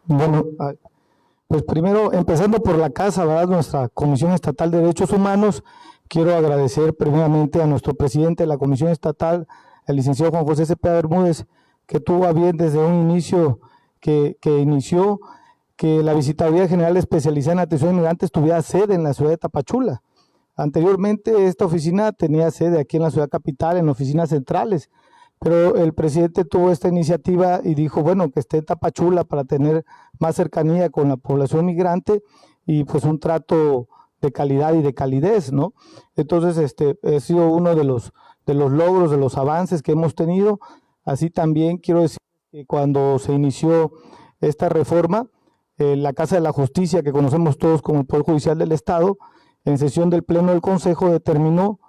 Bueno, pues primero, empezando por la casa, ¿verdad?, nuestra Comisión Estatal de Derechos Humanos, quiero agradecer primeramente a nuestro presidente de la Comisión Estatal, el licenciado Juan José Cepeda Bermúdez, que tuvo a bien desde un inicio que inició que la Visitaduría General Especializada en Atención a Inmigrantes tuviera sede en la ciudad de Tapachula. Anteriormente esta oficina tenía sede aquí en la ciudad capital, en oficinas centrales, pero el presidente tuvo esta iniciativa y dijo, bueno, que esté en Tapachula para tener más cercanía con la población migrante y pues un trato de calidad y de calidez, ¿no? Entonces, ha sido uno de los logros, de los avances que hemos tenido. Así también quiero decir que cuando se inició esta reforma, la Casa de la Justicia, que conocemos todos como el Poder Judicial del Estado, en sesión del Pleno del Consejo determinó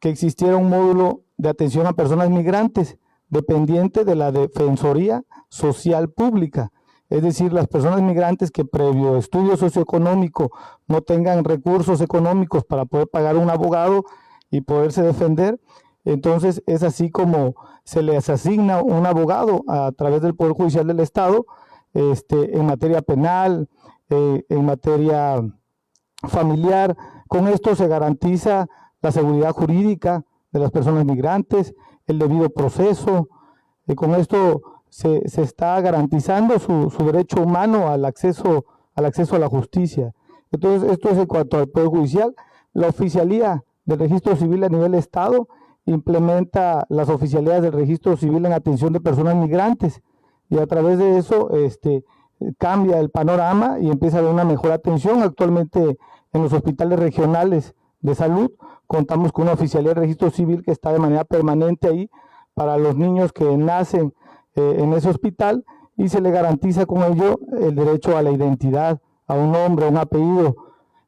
que existiera un módulo de atención a personas migrantes dependiente de la Defensoría Social Pública, es decir, las personas migrantes que previo estudio socioeconómico no tengan recursos económicos para poder pagar un abogado y poderse defender. Entonces es así como se les asigna un abogado a través del Poder Judicial del Estado, en materia penal, en materia familiar. Con esto se garantiza la seguridad jurídica de las personas migrantes, el debido proceso. Con esto se está garantizando su derecho humano al acceso a la justicia. Entonces, esto es en cuanto al Poder Judicial. La oficialía del Registro Civil a nivel Estado implementa las oficialías del Registro Civil en atención de personas migrantes, y a través de eso cambia el panorama y empieza a haber una mejor atención. Actualmente en los hospitales regionales de salud contamos con una oficialía de registro civil que está de manera permanente ahí para los niños que nacen en ese hospital, y se le garantiza con ello el derecho a la identidad, a un nombre, a un apellido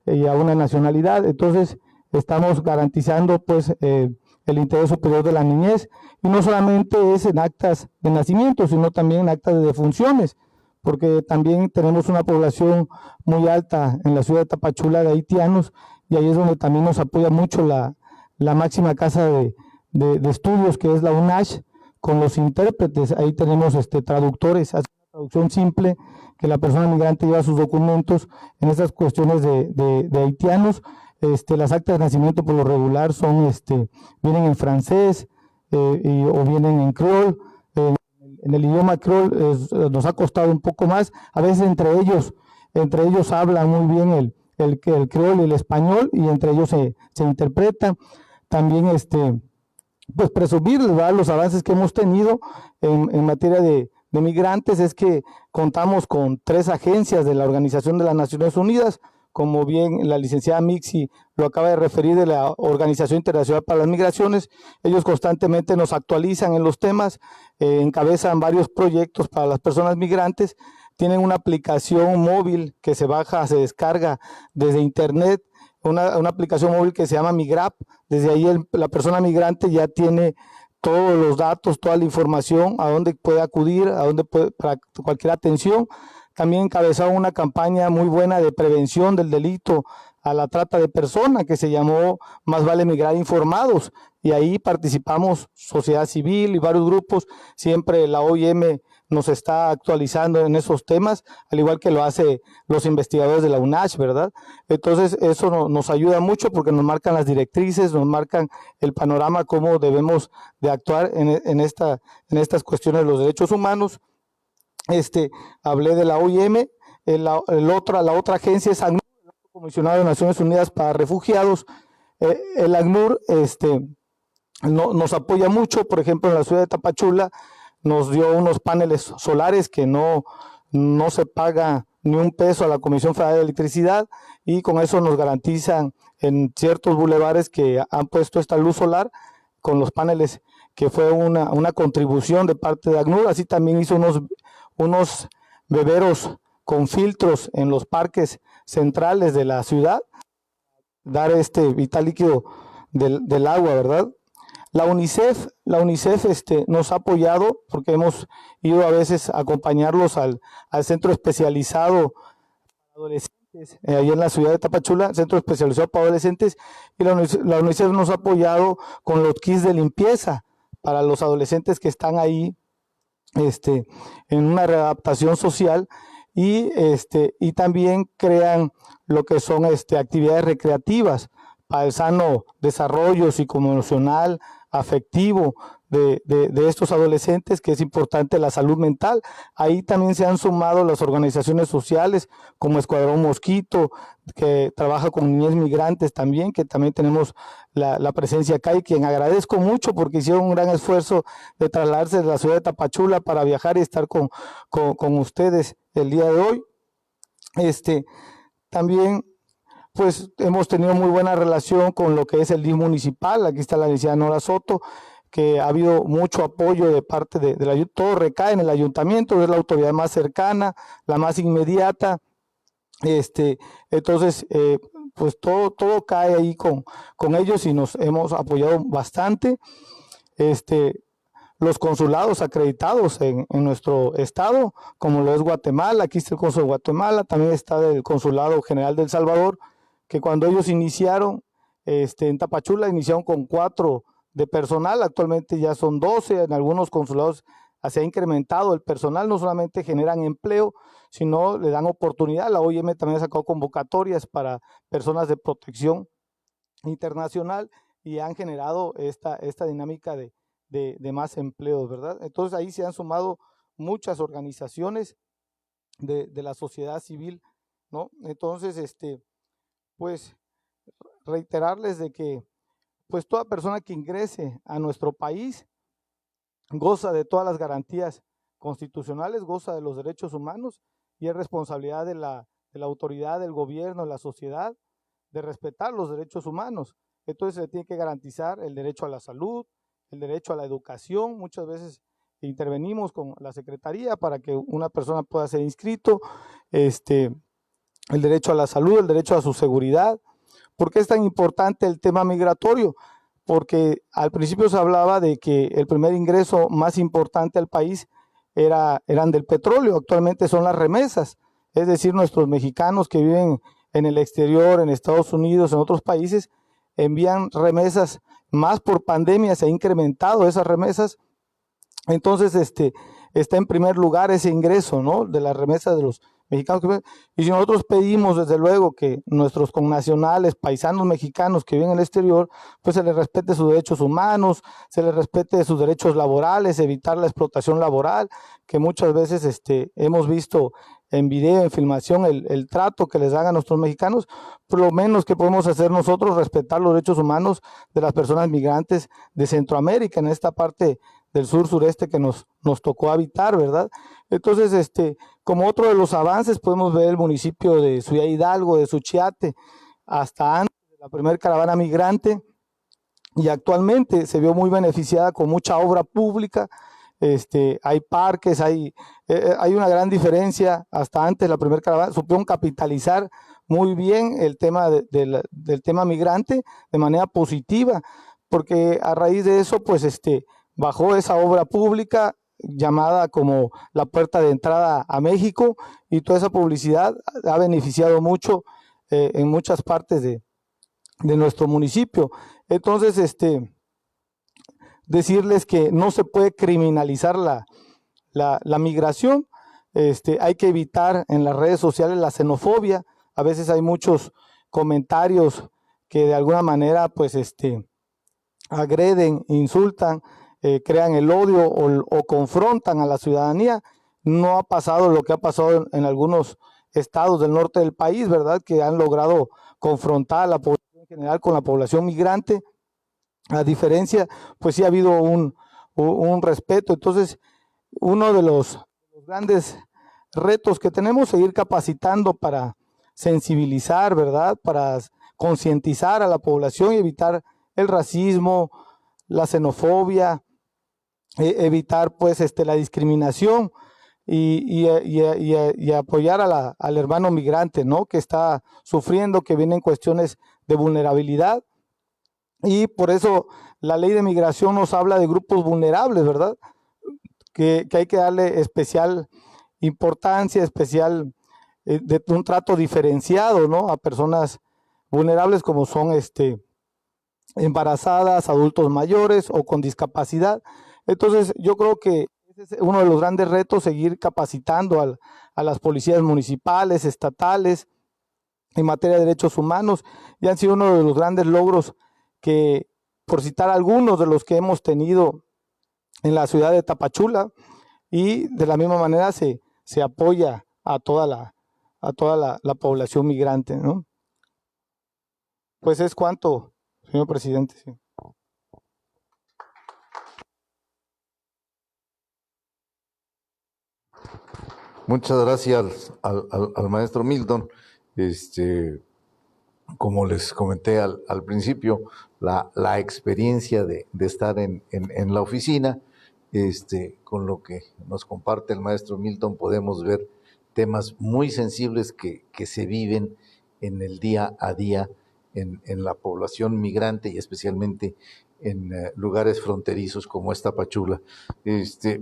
y a una nacionalidad. Entonces estamos garantizando pues el interés superior de la niñez, y no solamente es en actas de nacimiento, sino también en actas de defunciones, porque también tenemos una población muy alta en la ciudad de Tapachula de haitianos, y ahí es donde también nos apoya mucho la máxima casa de estudios, que es la UNACH, con los intérpretes. Ahí tenemos traductores, hace una traducción simple, que la persona migrante lleva sus documentos en estas cuestiones de haitianos. Las actas de nacimiento por lo regular vienen en francés o vienen en creol. En el idioma creol nos ha costado un poco más. A veces entre ellos hablan muy bien el creol y el español, y entre ellos se interpretan. También pues presumir, ¿verdad?, los avances que hemos tenido en materia de migrantes es que contamos con 3 agencias de la Organización de las Naciones Unidas, como bien la licenciada Mixi lo acaba de referir, de la Organización Internacional para las Migraciones. Ellos constantemente nos actualizan en los temas, encabezan varios proyectos para las personas migrantes, tienen una aplicación móvil que se baja, se descarga desde internet, una aplicación móvil que se llama Migrap. Desde ahí la persona migrante ya tiene todos los datos, toda la información, a dónde puede acudir, a dónde puede, para cualquier atención. También encabezaron una campaña muy buena de prevención del delito a la trata de personas que se llamó Más vale migrar informados, y ahí participamos sociedad civil y varios grupos. Siempre la OIM nos está actualizando en esos temas, al igual que lo hace los investigadores de la UNACH, ¿verdad? Entonces eso nos ayuda mucho porque nos marcan las directrices, nos marcan el panorama, cómo debemos de actuar en estas cuestiones de los derechos humanos. Hablé de la OIM, la otra agencia es ACNUR, el Comisionado de Naciones Unidas para Refugiados. El ACNUR nos apoya mucho. Por ejemplo, en la ciudad de Tapachula nos dio unos paneles solares que no se paga ni un peso a la Comisión Federal de Electricidad, y con eso nos garantizan en ciertos bulevares que han puesto esta luz solar con los paneles, que fue una contribución de parte de ACNUR. Así también hizo unos beberos con filtros en los parques centrales de la ciudad, dar este vital líquido del agua, ¿verdad? La UNICEF nos ha apoyado porque hemos ido a veces a acompañarlos al centro especializado para adolescentes, ahí en la ciudad de Tapachula, centro especializado para adolescentes, y la UNICEF nos ha apoyado con los kits de limpieza para los adolescentes que están ahí en una readaptación social, y también crean lo que son actividades recreativas para el sano desarrollo psicoemocional, afectivo de estos adolescentes, que es importante la salud mental. Ahí también se han sumado las organizaciones sociales como Escuadrón Mosquito, que trabaja con niñez migrantes también, que también tenemos la presencia acá, y quien agradezco mucho porque hicieron un gran esfuerzo de trasladarse de la ciudad de Tapachula para viajar y estar con ustedes el día de hoy. También pues hemos tenido muy buena relación con lo que es el DIF municipal. Aquí está la licenciada Nora Soto, que ha habido mucho apoyo de parte de la ayuntamiento. Todo recae en el ayuntamiento, es la autoridad más cercana, la más inmediata. Entonces, pues todo cae ahí con ellos, y nos hemos apoyado bastante. Los consulados acreditados en nuestro estado, como lo es Guatemala, aquí está el Cónsul de Guatemala, también está el Consulado General de El Salvador, que cuando ellos iniciaron en Tapachula, iniciaron con 4 de personal, actualmente ya son 12, en algunos consulados se ha incrementado el personal, no solamente generan empleo, sino le dan oportunidad. La OIM también ha sacado convocatorias para personas de protección internacional, y han generado esta dinámica de más empleos, ¿verdad? Entonces ahí se han sumado muchas organizaciones de la sociedad civil, ¿no? Entonces, pues reiterarles de que pues toda persona que ingrese a nuestro país goza de todas las garantías constitucionales, goza de los derechos humanos, y es responsabilidad de la autoridad, del gobierno, de la sociedad, de respetar los derechos humanos. Entonces se tiene que garantizar el derecho a la salud, el derecho a la educación. Muchas veces intervenimos con la Secretaría para que una persona pueda ser inscrito, el derecho a la salud, el derecho a su seguridad. ¿Por qué es tan importante el tema migratorio? Porque al principio se hablaba de que el primer ingreso más importante al país eran del petróleo. Actualmente son las remesas, es decir, nuestros mexicanos que viven en el exterior, en Estados Unidos, en otros países, envían remesas. Más por pandemia se ha incrementado esas remesas. Entonces está en primer lugar ese ingreso, ¿no?, de las remesas de los mexicanos. Y si nosotros pedimos, desde luego, que nuestros connacionales, paisanos mexicanos que viven en el exterior, pues se les respete sus derechos humanos, se les respete sus derechos laborales, evitar la explotación laboral, que muchas veces hemos visto en video, en filmación, el trato que les dan a nuestros mexicanos. Por lo menos que podemos hacer nosotros, respetar los derechos humanos de las personas migrantes de Centroamérica, en esta parte del sur-sureste que nos tocó habitar, ¿verdad? Entonces, Como otro de los avances podemos ver el municipio de Ciudad Hidalgo, de Suchiate, hasta antes de la primera caravana migrante, y actualmente se vio muy beneficiada con mucha obra pública. Hay parques, hay una gran diferencia. Hasta antes de la primera caravana supieron capitalizar muy bien el tema del tema migrante de manera positiva, porque a raíz de eso pues bajó esa obra pública llamada como la puerta de entrada a México, y toda esa publicidad ha beneficiado mucho en muchas partes de nuestro municipio. Entonces, decirles que no se puede criminalizar la migración. Hay que evitar en las redes sociales la xenofobia. A veces hay muchos comentarios que de alguna manera pues agreden, insultan, crean el odio o confrontan a la ciudadanía. No ha pasado lo que ha pasado en algunos estados del norte del país, ¿verdad? Que han logrado confrontar a la población en general con la población migrante. A diferencia, pues sí ha habido un respeto. Entonces, uno de los grandes retos que tenemos es seguir capacitando para sensibilizar, ¿verdad? Para concientizar a la población y evitar el racismo, la xenofobia, evitar pues la discriminación y apoyar al hermano migrante, ¿no? Que está sufriendo, que vienen cuestiones de vulnerabilidad. Y por eso la ley de migración nos habla de grupos vulnerables, ¿verdad? Que hay que darle especial importancia, especial de un trato diferenciado, ¿no? A personas vulnerables como son embarazadas, adultos mayores o con discapacidad. Entonces yo creo que ese es uno de los grandes retos, seguir capacitando a las policías municipales, estatales, en materia de derechos humanos, y han sido uno de los grandes logros que, por citar algunos de los que hemos tenido en la ciudad de Tapachula, y de la misma manera se apoya a toda la población migrante, ¿no? Pues es cuanto, señor presidente. Sí. Muchas gracias al maestro Milton. Como les comenté al principio, la experiencia de estar en la oficina, con lo que nos comparte el maestro Milton, podemos ver temas muy sensibles que se viven en el día a día en la población migrante y especialmente en lugares fronterizos como es Tapachula.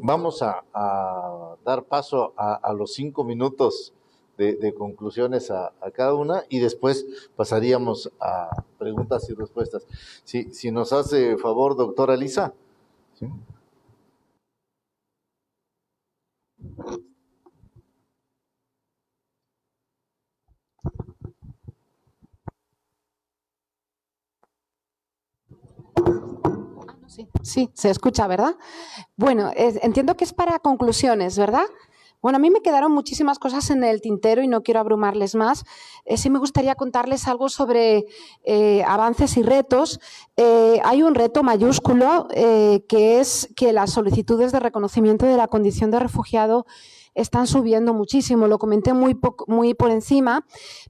Vamos a dar paso a los 5 minutos de conclusiones a cada una, y después pasaríamos a preguntas y respuestas. Si nos hace favor, doctora Lisa. ¿Sí? Sí, se escucha, ¿verdad? Bueno, entiendo que es para conclusiones, ¿verdad? Bueno, a mí me quedaron muchísimas cosas en el tintero y no quiero abrumarles más. Sí me gustaría contarles algo sobre avances y retos. Hay un reto mayúsculo que es que las solicitudes de reconocimiento de la condición de refugiado están subiendo muchísimo. Lo comenté muy por encima,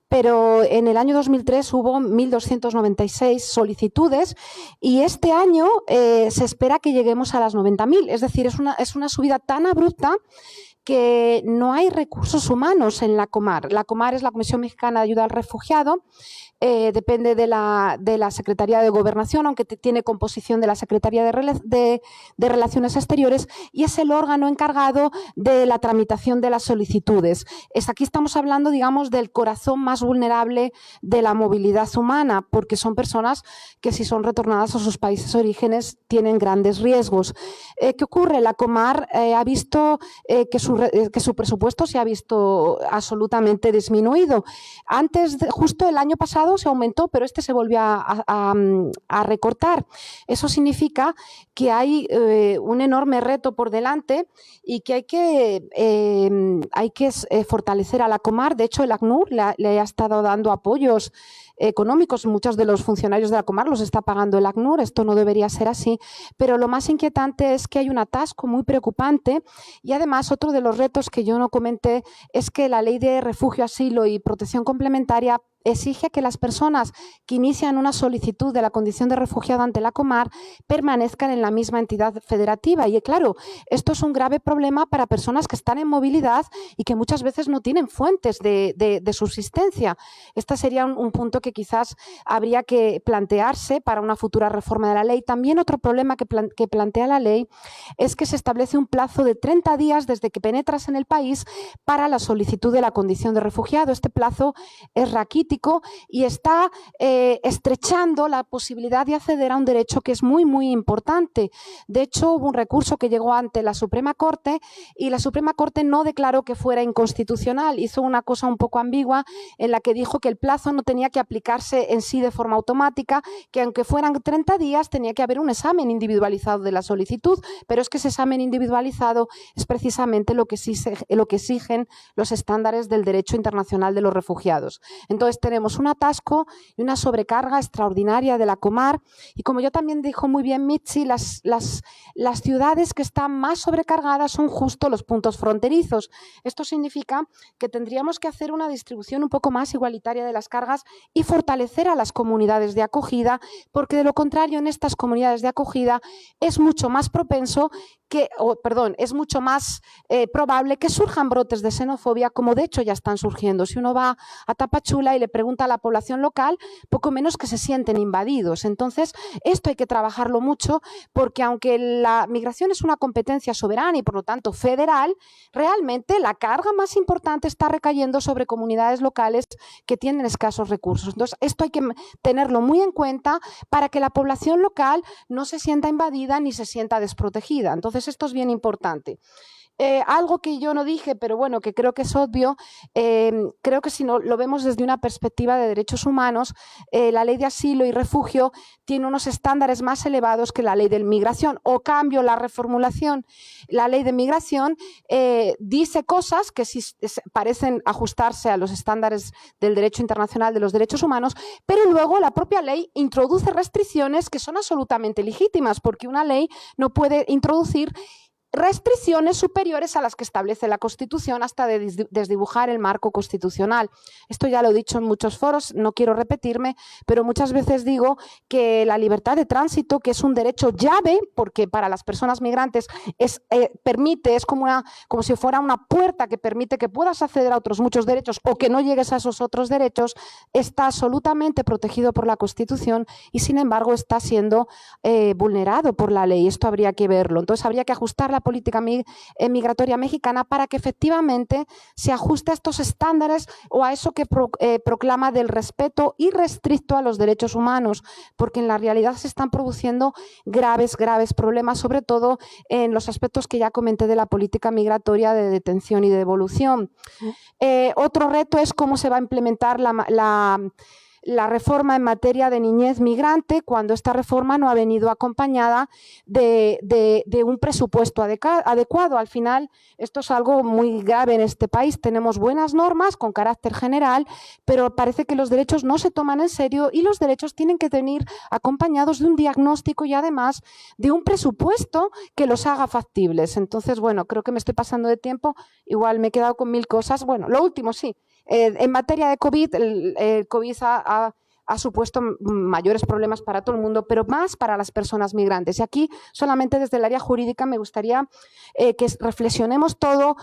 pero en el año 2003 hubo 1.296 solicitudes y este año se espera que lleguemos a las 90.000. Es decir, es una subida tan abrupta que no hay recursos humanos en la Comar. La Comar es la Comisión Mexicana de Ayuda al Refugiado, depende de la Secretaría de Gobernación, aunque tiene composición de la Secretaría de Relaciones Exteriores, y es el órgano encargado de la tramitación de las solicitudes. Aquí estamos hablando, digamos, del corazón más vulnerable de la movilidad humana, porque son personas que, si son retornadas a sus países de orígenes, tienen grandes riesgos. ¿Qué ocurre? La Comar ha visto que su presupuesto se ha visto absolutamente disminuido. Justo el año pasado se aumentó, pero se volvió a recortar. Eso significa que hay un enorme reto por delante y que hay que fortalecer a la Comar. De hecho, el ACNUR le ha estado dando apoyos económicos. Muchos de los funcionarios de la Comar los está pagando el ACNUR. Esto no debería ser así, pero lo más inquietante es que hay un atasco muy preocupante, y además otro de los retos que yo no comenté es que la Ley de Refugio, Asilo y Protección Complementaria exige que las personas que inician una solicitud de la condición de refugiado ante la Comar permanezcan en la misma entidad federativa. Y claro, esto es un grave problema para personas que están en movilidad y que muchas veces no tienen fuentes de subsistencia. Este sería un punto que quizás habría que plantearse para una futura reforma de la ley. También otro problema que plantea la ley es que se establece un plazo de 30 días desde que penetras en el país para la solicitud de la condición de refugiado. Este plazo es raquítico y está estrechando la posibilidad de acceder a un derecho que es muy, muy importante. De hecho, hubo un recurso que llegó ante la Suprema Corte y la Suprema Corte no declaró que fuera inconstitucional. Hizo una cosa un poco ambigua en la que dijo que el plazo no tenía que aplicarse en sí de forma automática, que aunque fueran 30 días tenía que haber un examen individualizado de la solicitud, pero es que ese examen individualizado es precisamente lo que exigen los estándares del derecho internacional de los refugiados. Entonces, tenemos un atasco y una sobrecarga extraordinaria de la Comar y como yo también dijo muy bien Mitzi, las ciudades que están más sobrecargadas son justo los puntos fronterizos. Esto significa que tendríamos que hacer una distribución un poco más igualitaria de las cargas y fortalecer a las comunidades de acogida, porque de lo contrario en estas comunidades de acogida es mucho más es mucho más probable que surjan brotes de xenofobia, como de hecho ya están surgiendo. Si uno va a Tapachula y le pregunta a la población local, poco menos que se sienten invadidos. Entonces, esto hay que trabajarlo mucho porque aunque la migración es una competencia soberana y por lo tanto federal, realmente la carga más importante está recayendo sobre comunidades locales que tienen escasos recursos. Entonces, esto hay que tenerlo muy en cuenta para que la población local no se sienta invadida ni se sienta desprotegida. Entonces, esto es bien importante. Algo que yo no dije, pero bueno, que creo que es obvio, creo que si no lo vemos desde una perspectiva de derechos humanos, la ley de asilo y refugio tiene unos estándares más elevados que la ley de migración. O cambio la reformulación. La ley de migración dice cosas que sí parecen ajustarse a los estándares del derecho internacional de los derechos humanos, pero luego la propia ley introduce restricciones que son absolutamente legítimas, porque una ley no puede introducir restricciones superiores a las que establece la Constitución hasta desdibujar el marco constitucional. Esto ya lo he dicho en muchos foros, no quiero repetirme, pero muchas veces digo que la libertad de tránsito, que es un derecho llave, porque para las personas migrantes es como si fuera una puerta que permite que puedas acceder a otros muchos derechos o que no llegues a esos otros derechos, está absolutamente protegido por la Constitución y sin embargo está siendo vulnerado por la ley. Esto habría que verlo. Entonces habría que ajustar la política migratoria mexicana para que efectivamente se ajuste a estos estándares o a eso que proclama del respeto irrestricto a los derechos humanos, porque en la realidad se están produciendo graves problemas, sobre todo en los aspectos que ya comenté de la política migratoria de detención y de devolución. Otro reto es cómo se va a implementar la reforma en materia de niñez migrante, cuando esta reforma no ha venido acompañada de un presupuesto adecuado. Al final, esto es algo muy grave en este país. Tenemos buenas normas con carácter general, pero parece que los derechos no se toman en serio y los derechos tienen que venir acompañados de un diagnóstico y además de un presupuesto que los haga factibles. Entonces, bueno, creo que me estoy pasando de tiempo. Igual me he quedado con 1000 cosas. Bueno, lo último, sí. En materia de COVID, el COVID ha supuesto mayores problemas para todo el mundo, pero más para las personas migrantes. Y aquí, solamente desde el área jurídica, me gustaría que reflexionemos todo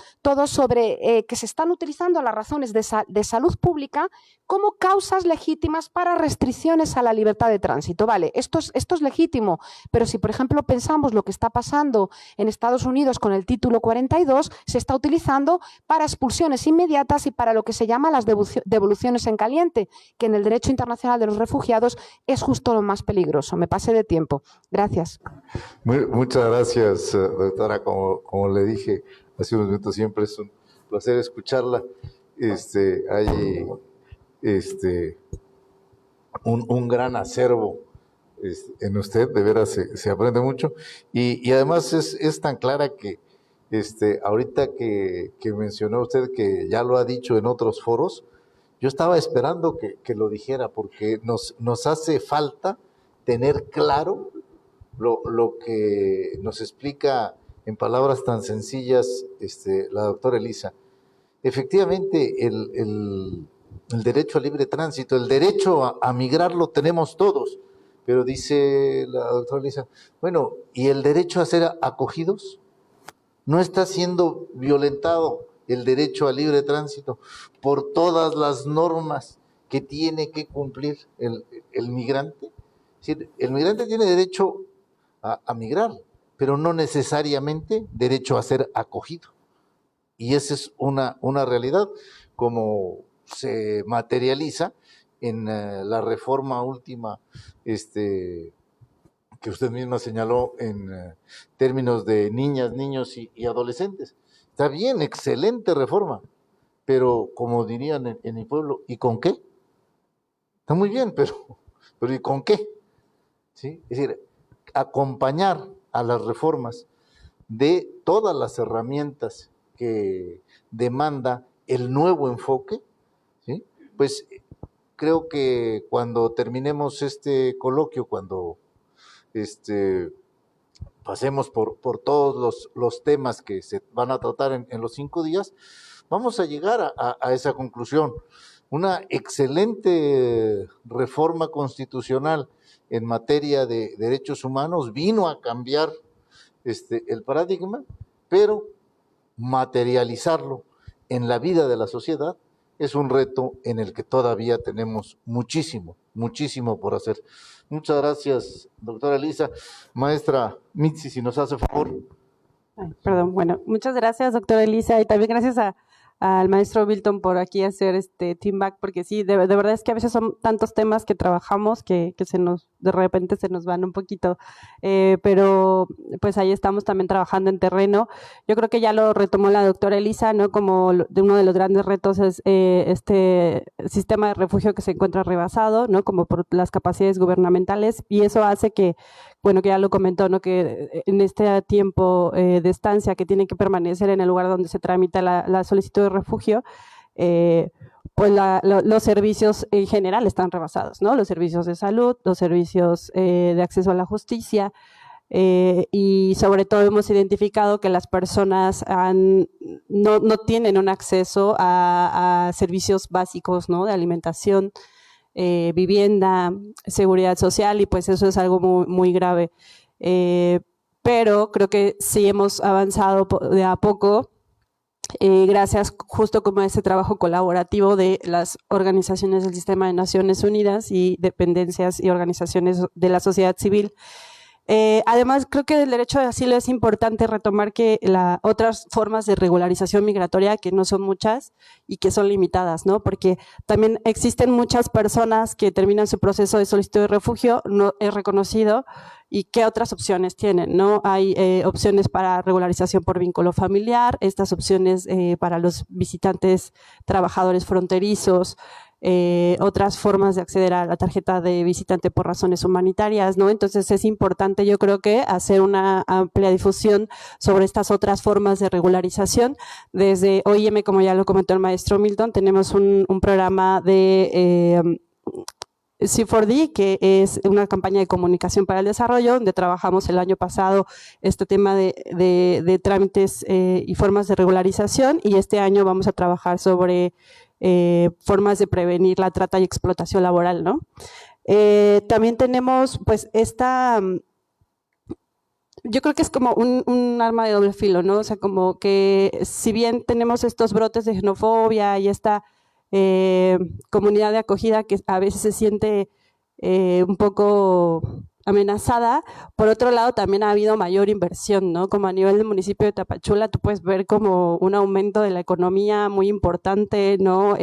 sobre que se están utilizando las razones de salud pública como causas legítimas para restricciones a la libertad de tránsito. Vale, esto es legítimo, pero si, por ejemplo, pensamos lo que está pasando en Estados Unidos con el título 42, se está utilizando para expulsiones inmediatas y para lo que se llama las devoluciones en caliente, que en el derecho internacional de los refugiados es justo lo más peligroso. Me pasé de tiempo. Gracias. Muchas gracias, doctora. Como le dije hace unos minutos, siempre es un placer escucharla. Hay un gran acervo en usted, de veras se aprende mucho. Y además es tan clara que ahorita que mencionó usted, que ya lo ha dicho en otros foros, yo estaba esperando que lo dijera, porque nos hace falta tener claro lo que nos explica en palabras tan sencillas, la doctora Elisa. Efectivamente, el derecho a libre tránsito, el derecho a migrar lo tenemos todos, pero dice la doctora Elisa, bueno, ¿y el derecho a ser acogidos? ¿No está siendo violentado el derecho a libre tránsito por todas las normas que tiene que cumplir el migrante? Es decir, el migrante tiene derecho a migrar, pero no necesariamente derecho a ser acogido. Y esa es una realidad, como se materializa en la reforma última que usted misma señaló en términos de niñas, niños y adolescentes. Está bien, excelente reforma, pero como dirían en mi pueblo, ¿y con qué? Está muy bien, pero ¿y con qué? ¿Sí? Es decir, acompañar a las reformas de todas las herramientas que demanda el nuevo enfoque, ¿sí? Pues creo que cuando terminemos este coloquio, cuando pasemos por todos los temas que se van a tratar en los 5 días, vamos a llegar a esa conclusión. Una excelente reforma constitucional en materia de derechos humanos vino a cambiar el paradigma, pero materializarlo en la vida de la sociedad es un reto en el que todavía tenemos muchísimo por hacer. Muchas gracias, doctora Elisa. Maestra Mitzi, si nos hace favor. Perdón, bueno, muchas gracias, doctora Elisa, y también gracias al maestro Milton por aquí hacer team back, porque sí, de verdad es que a veces son tantos temas que trabajamos que de repente se nos van un poquito, pero pues ahí estamos también trabajando en terreno. Yo creo que ya lo retomó la doctora Elisa, ¿no? Como uno de los grandes retos es este sistema de refugio que se encuentra rebasado, ¿no? Como por las capacidades gubernamentales, y eso hace que, bueno, que ya lo comentó, ¿no? Que en este tiempo de estancia que tiene que permanecer en el lugar donde se tramita la solicitud de refugio, pues los servicios en general están rebasados, ¿no? Los servicios de salud, los servicios de acceso a la justicia, y sobre todo hemos identificado que las personas no tienen un acceso a servicios básicos, ¿no? De alimentación, vivienda, seguridad social, y pues eso es algo muy, muy grave. Pero creo que sí hemos avanzado de a poco, gracias justo como a ese trabajo colaborativo de las organizaciones del Sistema de Naciones Unidas y dependencias y organizaciones de la sociedad civil. Además, creo que del derecho de asilo es importante retomar que otras formas de regularización migratoria, que no son muchas y que son limitadas, ¿no? Porque también existen muchas personas que terminan su proceso de solicitud de refugio, no es reconocido, y qué otras opciones tienen, ¿no? Hay opciones para regularización por vínculo familiar, estas opciones para los visitantes trabajadores fronterizos, otras formas de acceder a la tarjeta de visitante por razones humanitarias, ¿no? Entonces es importante, yo creo que hacer una amplia difusión sobre estas otras formas de regularización. Desde OIM, como ya lo comentó el maestro Milton, tenemos un programa de C4D, que es una campaña de comunicación para el desarrollo, donde trabajamos el año pasado este tema de trámites y formas de regularización, y este año vamos a trabajar sobre formas de prevenir la trata y explotación laboral, ¿no? También tenemos, pues, yo creo que es como un arma de doble filo, ¿no? O sea, como que si bien tenemos estos brotes de xenofobia y esta comunidad de acogida que a veces se siente un poco amenazada, por otro lado también ha habido mayor inversión, ¿no? Como a nivel del municipio de Tapachula, tú puedes ver como un aumento de la economía muy importante, ¿no?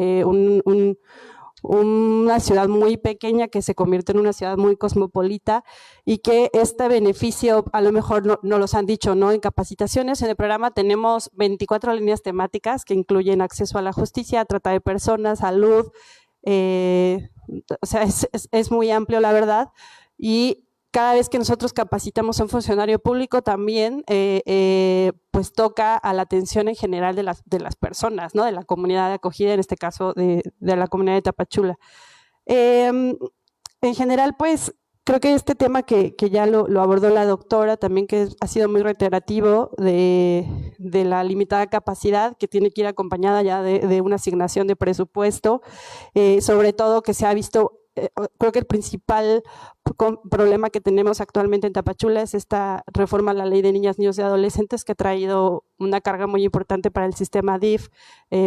Una ciudad muy pequeña que se convierte en una ciudad muy cosmopolita, y que este beneficio, a lo mejor no los han dicho, ¿no? En capacitaciones, en el programa tenemos 24 líneas temáticas que incluyen acceso a la justicia, trata de personas, salud, o sea, es muy amplio, la verdad, y cada vez que nosotros capacitamos a un funcionario público también pues toca a la atención en general de las personas, ¿no? De la comunidad de acogida, en este caso de la comunidad de Tapachula. En general, pues creo que este tema que ya lo abordó la doctora, también que ha sido muy reiterativo de la limitada capacidad que tiene que ir acompañada ya de una asignación de presupuesto, sobre todo que se ha visto, creo que el principal problema que tenemos actualmente en Tapachula es esta reforma a la Ley de Niñas, Niños y Adolescentes que ha traído una carga muy importante para el sistema DIF,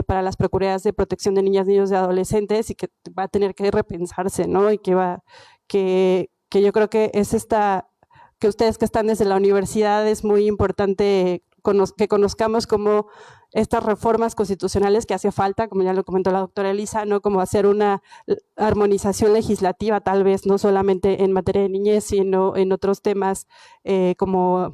para las Procuradurías de Protección de Niñas, Niños y Adolescentes, y que va a tener que repensarse, ¿no? Y que yo creo que es que ustedes que están desde la universidad es muy importante que conozcamos como estas reformas constitucionales que hace falta, como ya lo comentó la doctora Elisa, ¿no? Como hacer una armonización legislativa, tal vez, no solamente en materia de niñez, sino en otros temas como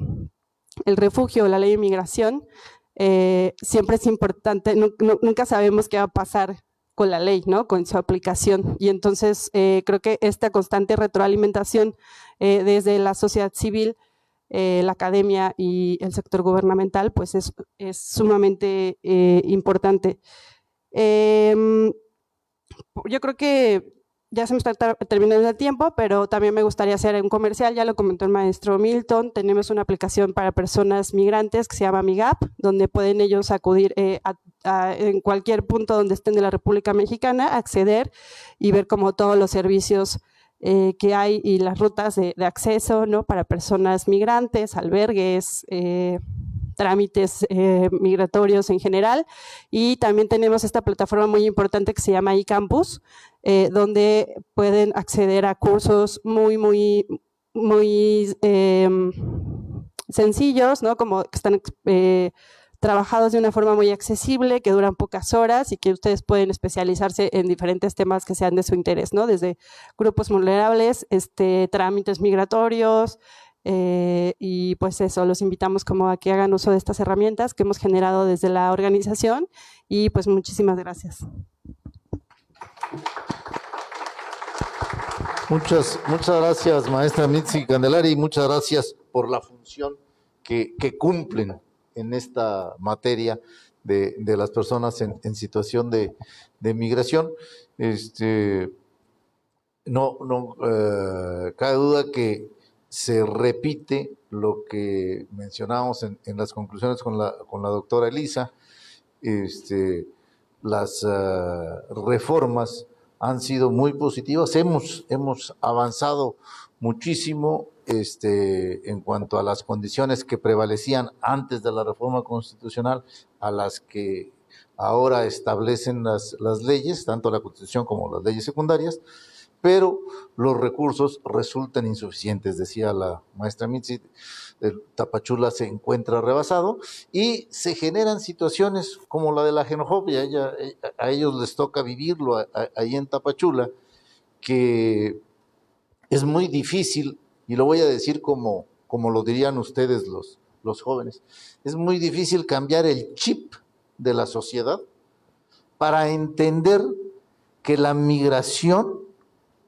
el refugio, la ley de migración. Siempre es importante, nunca sabemos qué va a pasar con la ley, ¿no? Con su aplicación. Y entonces creo que esta constante retroalimentación desde la sociedad civil, la academia y el sector gubernamental, pues es sumamente importante. Yo creo que ya se me está terminando el tiempo, pero también me gustaría hacer un comercial, ya lo comentó el maestro Milton, tenemos una aplicación para personas migrantes que se llama MIGAP, donde pueden ellos acudir en cualquier punto donde estén de la República Mexicana, acceder y ver como todos los servicios que hay y las rutas de acceso, ¿no? Para personas migrantes, albergues, trámites migratorios en general. Y también tenemos esta plataforma muy importante que se llama eCampus, donde pueden acceder a cursos muy sencillos, ¿no? Como que están trabajados de una forma muy accesible, que duran pocas horas y que ustedes pueden especializarse en diferentes temas que sean de su interés, ¿no? Desde grupos vulnerables, trámites migratorios, y pues eso, los invitamos como a que hagan uso de estas herramientas que hemos generado desde la organización y pues muchísimas gracias. Muchas gracias, maestra Mitzi Candelaria, y muchas gracias por la función que cumplen en esta materia de las personas en situación de migración. No cabe duda que se repite lo que mencionamos en las conclusiones con la doctora Elisa. Las reformas han sido muy positivas, hemos avanzado muchísimo en cuanto a las condiciones que prevalecían antes de la reforma constitucional a las que ahora establecen las leyes, tanto la Constitución como las leyes secundarias, pero los recursos resultan insuficientes, decía la maestra Mitzi. Tapachula se encuentra rebasado y se generan situaciones como la de la xenofobia. A ellos les toca vivirlo ahí en Tapachula, que es muy difícil, y lo voy a decir como lo dirían ustedes los jóvenes, es muy difícil cambiar el chip de la sociedad para entender que la migración,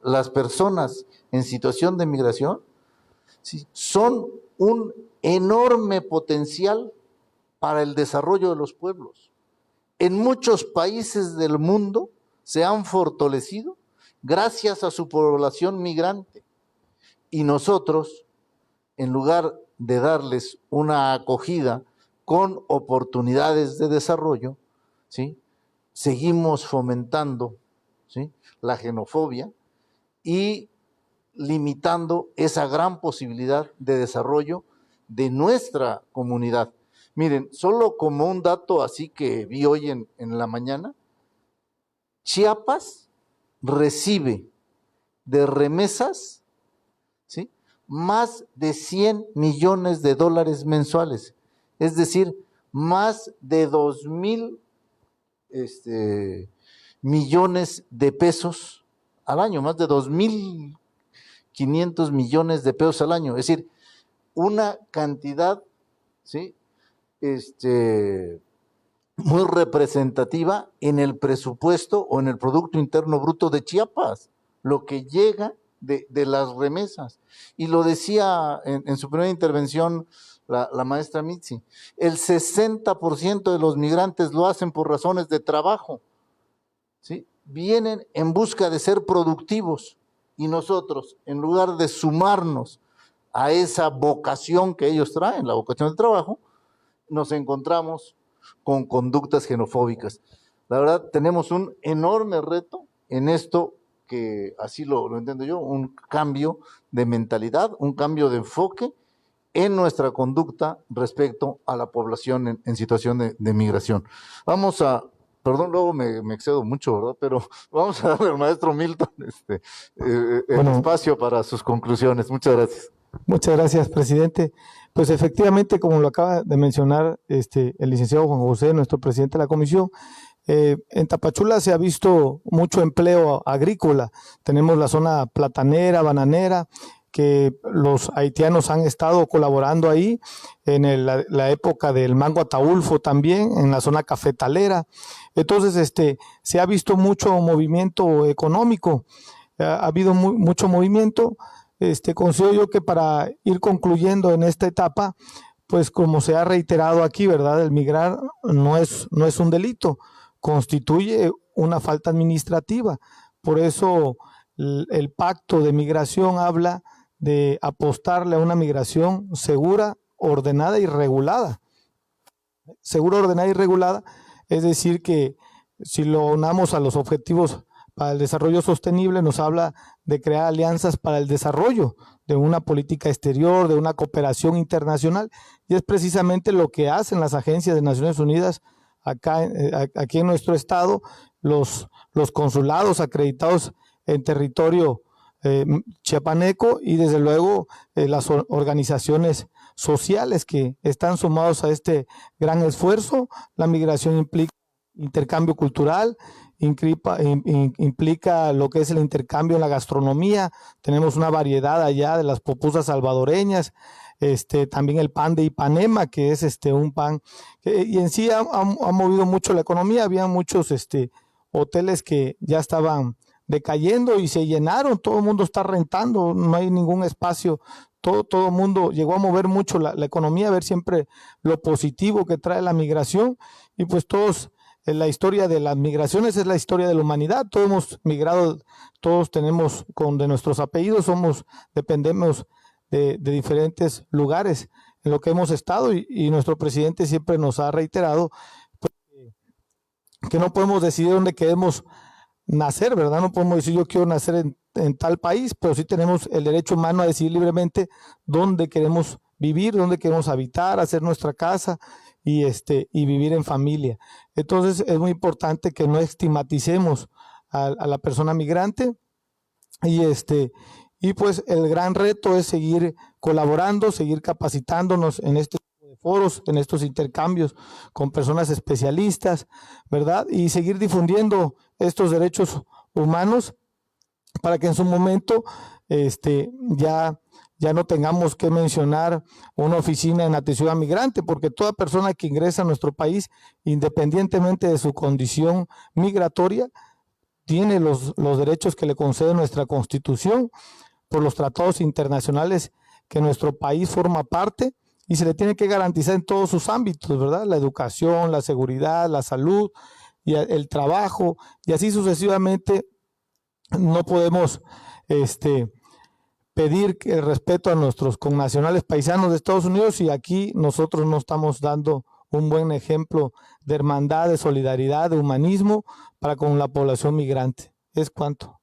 las personas en situación de migración, ¿sí?, son un enorme potencial para el desarrollo de los pueblos. En muchos países del mundo se han fortalecido gracias a su población migrante. Y nosotros, en lugar de darles una acogida con oportunidades de desarrollo, ¿sí?, seguimos fomentando, ¿sí?, la xenofobia y limitando esa gran posibilidad de desarrollo de nuestra comunidad. Miren, solo como un dato así que vi hoy en la mañana, Chiapas recibe de remesas, ¿sí?, más de 100 millones de dólares mensuales, es decir, más de 2,000 millones de pesos al año, más de 2,500 millones de pesos al año, es decir, una cantidad, ¿sí?, muy representativa en el presupuesto o en el Producto Interno Bruto de Chiapas, lo que llega de las remesas. Y lo decía en su primera intervención la maestra Mitzi, el 60% de los migrantes lo hacen por razones de trabajo, ¿sí? Vienen en busca de ser productivos Y nosotros, en lugar de sumarnos a esa vocación que ellos traen, la vocación del trabajo, nos encontramos con conductas xenofóbicas. La verdad, tenemos un enorme reto en esto, que así lo entiendo yo, un cambio de mentalidad, un cambio de enfoque en nuestra conducta respecto a la población en situación de migración. Vamos a, perdón, luego me excedo mucho, ¿verdad? Pero vamos a darle al maestro Milton el Bueno, espacio para sus conclusiones. Muchas gracias. muchas gracias, presidente. Pues efectivamente, como lo acaba de mencionar el licenciado Juan José, nuestro presidente de la comisión, en Tapachula se ha visto mucho empleo agrícola. Tenemos la zona platanera, bananera, que los haitianos han estado colaborando ahí, en la época del mango ataulfo también, en la zona cafetalera. Entonces, se ha visto mucho movimiento económico, ha habido mucho movimiento. Considero yo que para ir concluyendo en esta etapa, pues como se ha reiterado aquí, ¿verdad? El migrar no es un delito, constituye una falta administrativa. Por eso el pacto de migración habla de apostarle a una migración segura, ordenada y regulada. Segura, ordenada y regulada, es decir, que si lo unamos a los objetivos para el desarrollo sostenible, nos habla de crear alianzas para el desarrollo, de una política exterior, de una cooperación internacional, y es precisamente lo que hacen las agencias de Naciones Unidas aquí en nuestro estado, los consulados acreditados en territorio chiapaneco, y desde luego las organizaciones sociales que están sumados a este gran esfuerzo. La migración implica intercambio cultural, implica lo que es el intercambio en la gastronomía. Tenemos una variedad allá de las pupusas salvadoreñas, también el pan de Ipanema, que es un pan y en sí ha movido mucho la economía. Había muchos hoteles que ya estaban decayendo y se llenaron, todo el mundo está rentando, no hay ningún espacio, todo el mundo llegó a mover mucho la economía, a ver siempre lo positivo que trae la migración. Y pues todos, la historia de las migraciones es la historia de la humanidad, todos hemos migrado, todos tenemos de nuestros apellidos, dependemos de diferentes lugares en lo que hemos estado, y nuestro presidente siempre nos ha reiterado pues, que no podemos decidir dónde queremos nacer, ¿verdad? No podemos decir yo quiero nacer en tal país, pero sí tenemos el derecho humano a decidir libremente dónde queremos vivir, dónde queremos habitar, hacer nuestra casa y vivir en familia. Entonces es muy importante que no estigmaticemos a la persona migrante, y pues el gran reto es seguir colaborando, seguir capacitándonos en este foros, en estos intercambios con personas especialistas, ¿verdad? Y seguir difundiendo estos derechos humanos para que en su momento ya no tengamos que mencionar una oficina en atención a migrante, porque toda persona que ingresa a nuestro país, independientemente de su condición migratoria, tiene los derechos que le concede nuestra Constitución por los tratados internacionales que nuestro país forma parte, y se le tiene que garantizar en todos sus ámbitos, ¿verdad? La educación, la seguridad, la salud y el trabajo, y así sucesivamente. No podemos pedir el respeto a nuestros connacionales paisanos de Estados Unidos si aquí nosotros no estamos dando un buen ejemplo de hermandad, de solidaridad, de humanismo para con la población migrante. Es cuanto.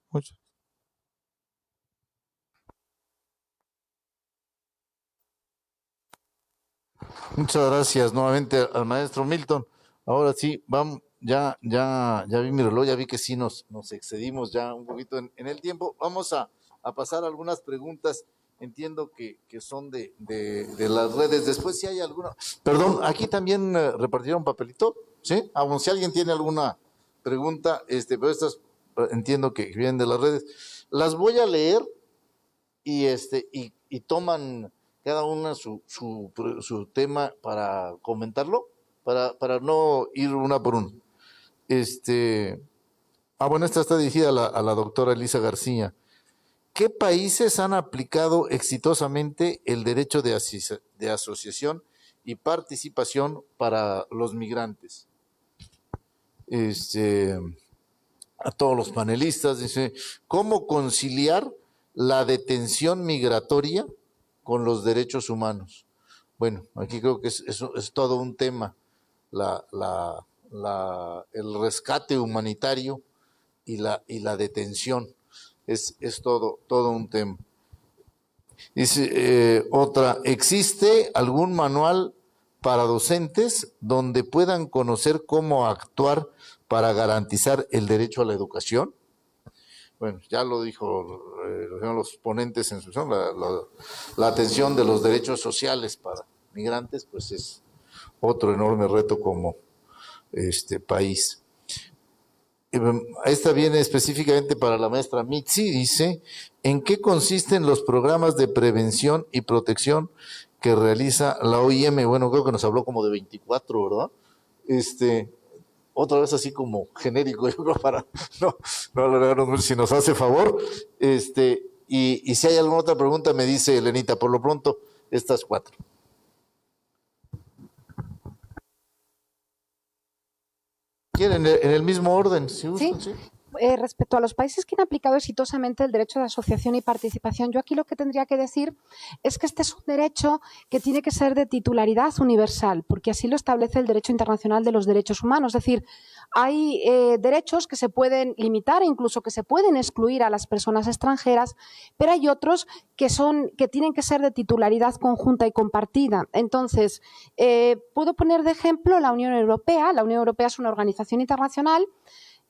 Muchas gracias nuevamente al maestro Milton. Ahora sí, vamos, ya vi mi reloj, ya vi que sí nos excedimos ya un poquito en el tiempo. Vamos a pasar algunas preguntas, entiendo que son de las redes. Después si hay alguna, perdón, aquí también repartieron papelito, ¿sí? Aún si alguien tiene alguna pregunta, pero estas entiendo que vienen de las redes. Las voy a leer y toman cada una su tema para comentarlo, para no ir una por una. Bueno, esta está dirigida a la doctora Elisa García. ¿Qué países han aplicado exitosamente el derecho de asociación y participación para los migrantes? a todos los panelistas, dice, ¿cómo conciliar la detención migratoria con los derechos humanos? Bueno, aquí creo que es todo un tema, el rescate humanitario y la detención, es todo un tema. Dice otra, ¿existe algún manual para docentes donde puedan conocer cómo actuar para garantizar el derecho a la educación? Bueno, ya lo dijeron los ponentes en su sesión, la atención de los derechos sociales para migrantes, pues es otro enorme reto como país. Esta viene específicamente para la maestra Mitzi, dice, ¿en qué consisten los programas de prevención y protección que realiza la OIM? Bueno, creo que nos habló como de 24, ¿verdad? Otra vez así como genérico, yo creo, para no alargarnos mucho, si nos hace favor. Y si hay alguna otra pregunta, me dice Elenita, por lo pronto, estas 4. ¿Quieren en el mismo orden? ¿Sí? Respecto a los países que han aplicado exitosamente el derecho de asociación y participación, yo aquí lo que tendría que decir es que este es un derecho que tiene que ser de titularidad universal, porque así lo establece el derecho internacional de los derechos humanos. Es decir, hay derechos que se pueden limitar e incluso que se pueden excluir a las personas extranjeras, pero hay otros que tienen que ser de titularidad conjunta y compartida. Entonces, puedo poner de ejemplo la Unión Europea. La Unión Europea es una organización internacional.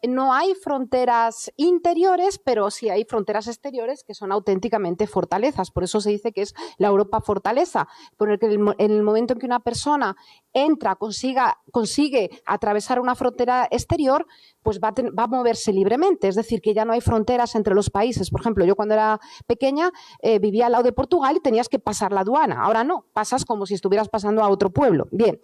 No hay fronteras interiores, pero sí hay fronteras exteriores que son auténticamente fortalezas. Por eso se dice que es la Europa fortaleza, porque en el momento en que una persona entra, consigue atravesar una frontera exterior, pues va a moverse libremente. Es decir, que ya no hay fronteras entre los países. Por ejemplo, yo cuando era pequeña vivía al lado de Portugal y tenías que pasar la aduana. Ahora no, pasas como si estuvieras pasando a otro pueblo. Bien,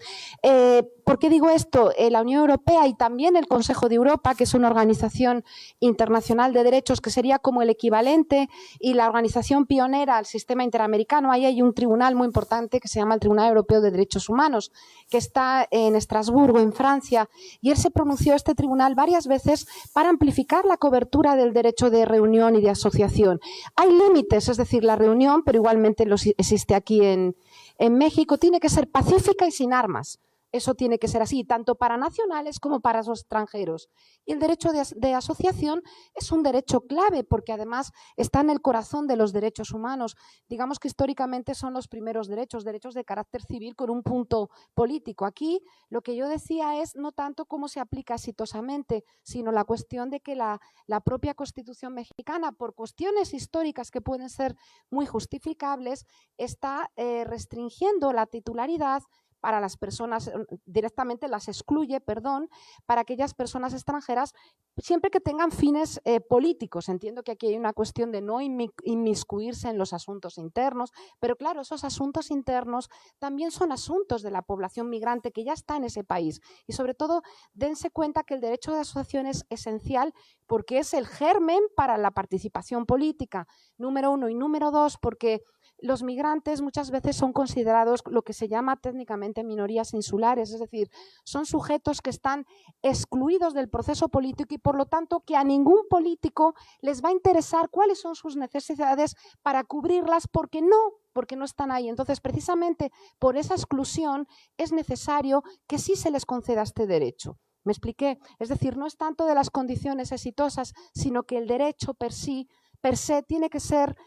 ¿por qué digo esto? La Unión Europea y también el Consejo de Europa, que es una organización internacional de derechos que sería como el equivalente y la organización pionera al sistema interamericano, ahí hay un tribunal muy importante que se llama el Tribunal Europeo de Derechos Humanos, que está en Estrasburgo, en Francia, y él se pronunció, este tribunal, varias veces para amplificar la cobertura del derecho de reunión y de asociación. Hay límites, es decir, la reunión, pero igualmente existe aquí en México, tiene que ser pacífica y sin armas. Eso tiene que ser así, tanto para nacionales como para los extranjeros. Y el derecho de asociación es un derecho clave porque además está en el corazón de los derechos humanos. Digamos que históricamente son los primeros derechos de carácter civil con un punto político. Aquí lo que yo decía es no tanto cómo se aplica exitosamente, sino la cuestión de que la propia Constitución mexicana, por cuestiones históricas que pueden ser muy justificables, está restringiendo la titularidad para las personas, directamente las excluye, para aquellas personas extranjeras, siempre que tengan fines políticos. Entiendo que aquí hay una cuestión de no inmiscuirse en los asuntos internos, pero claro, esos asuntos internos también son asuntos de la población migrante que ya está en ese país. Y sobre todo, dense cuenta que el derecho de asociación es esencial porque es el germen para la participación política, número 1, y número 2, porque los migrantes muchas veces son considerados lo que se llama técnicamente minorías insulares, es decir, son sujetos que están excluidos del proceso político y por lo tanto que a ningún político les va a interesar cuáles son sus necesidades para cubrirlas porque no están ahí. Entonces, precisamente por esa exclusión es necesario que sí se les conceda este derecho. ¿Me expliqué? Es decir, no es tanto de las condiciones exitosas, sino que el derecho per se tiene que ser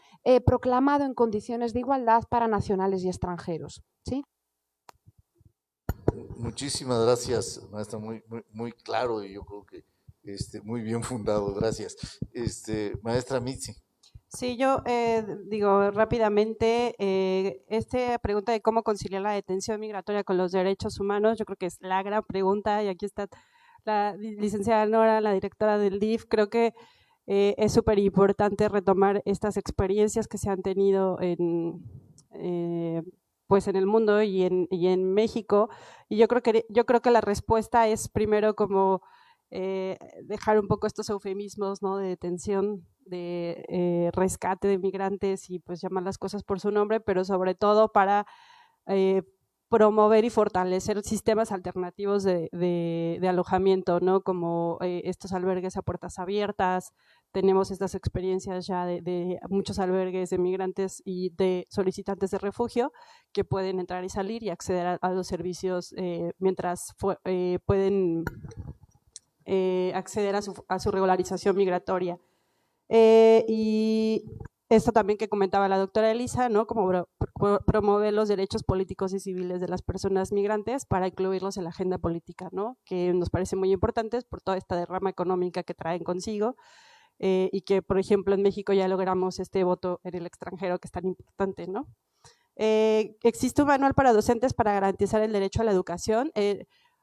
proclamado en condiciones de igualdad para nacionales y extranjeros. ¿Sí? Muchísimas gracias, maestra, muy claro y yo creo que muy bien fundado, gracias. Maestra Mitzi. Sí, yo digo rápidamente, esta pregunta de cómo conciliar la detención migratoria con los derechos humanos, yo creo que es la gran pregunta y aquí está la licenciada Nora, la directora del DIF. Creo que es súper importante retomar estas experiencias que se han tenido pues en el mundo y en México. Y yo creo que la respuesta es primero como dejar un poco estos eufemismos, ¿no? De detención, de rescate de migrantes y pues llamar las cosas por su nombre, pero sobre todo para promover y fortalecer sistemas alternativos de alojamiento, ¿no? Como estos albergues a puertas abiertas. Tenemos estas experiencias ya de muchos albergues de migrantes y de solicitantes de refugio que pueden entrar y salir y acceder a los servicios mientras pueden acceder a su regularización migratoria. Y esto también que comentaba la doctora Elisa, ¿no? Como promover los derechos políticos y civiles de las personas migrantes para incluirlos en la agenda política, ¿no? Que nos parece muy importantes por toda esta derrama económica que traen consigo y que, por ejemplo, en México ya logramos este voto en el extranjero que es tan importante, ¿no? Existe un manual para docentes para garantizar el derecho a la educación.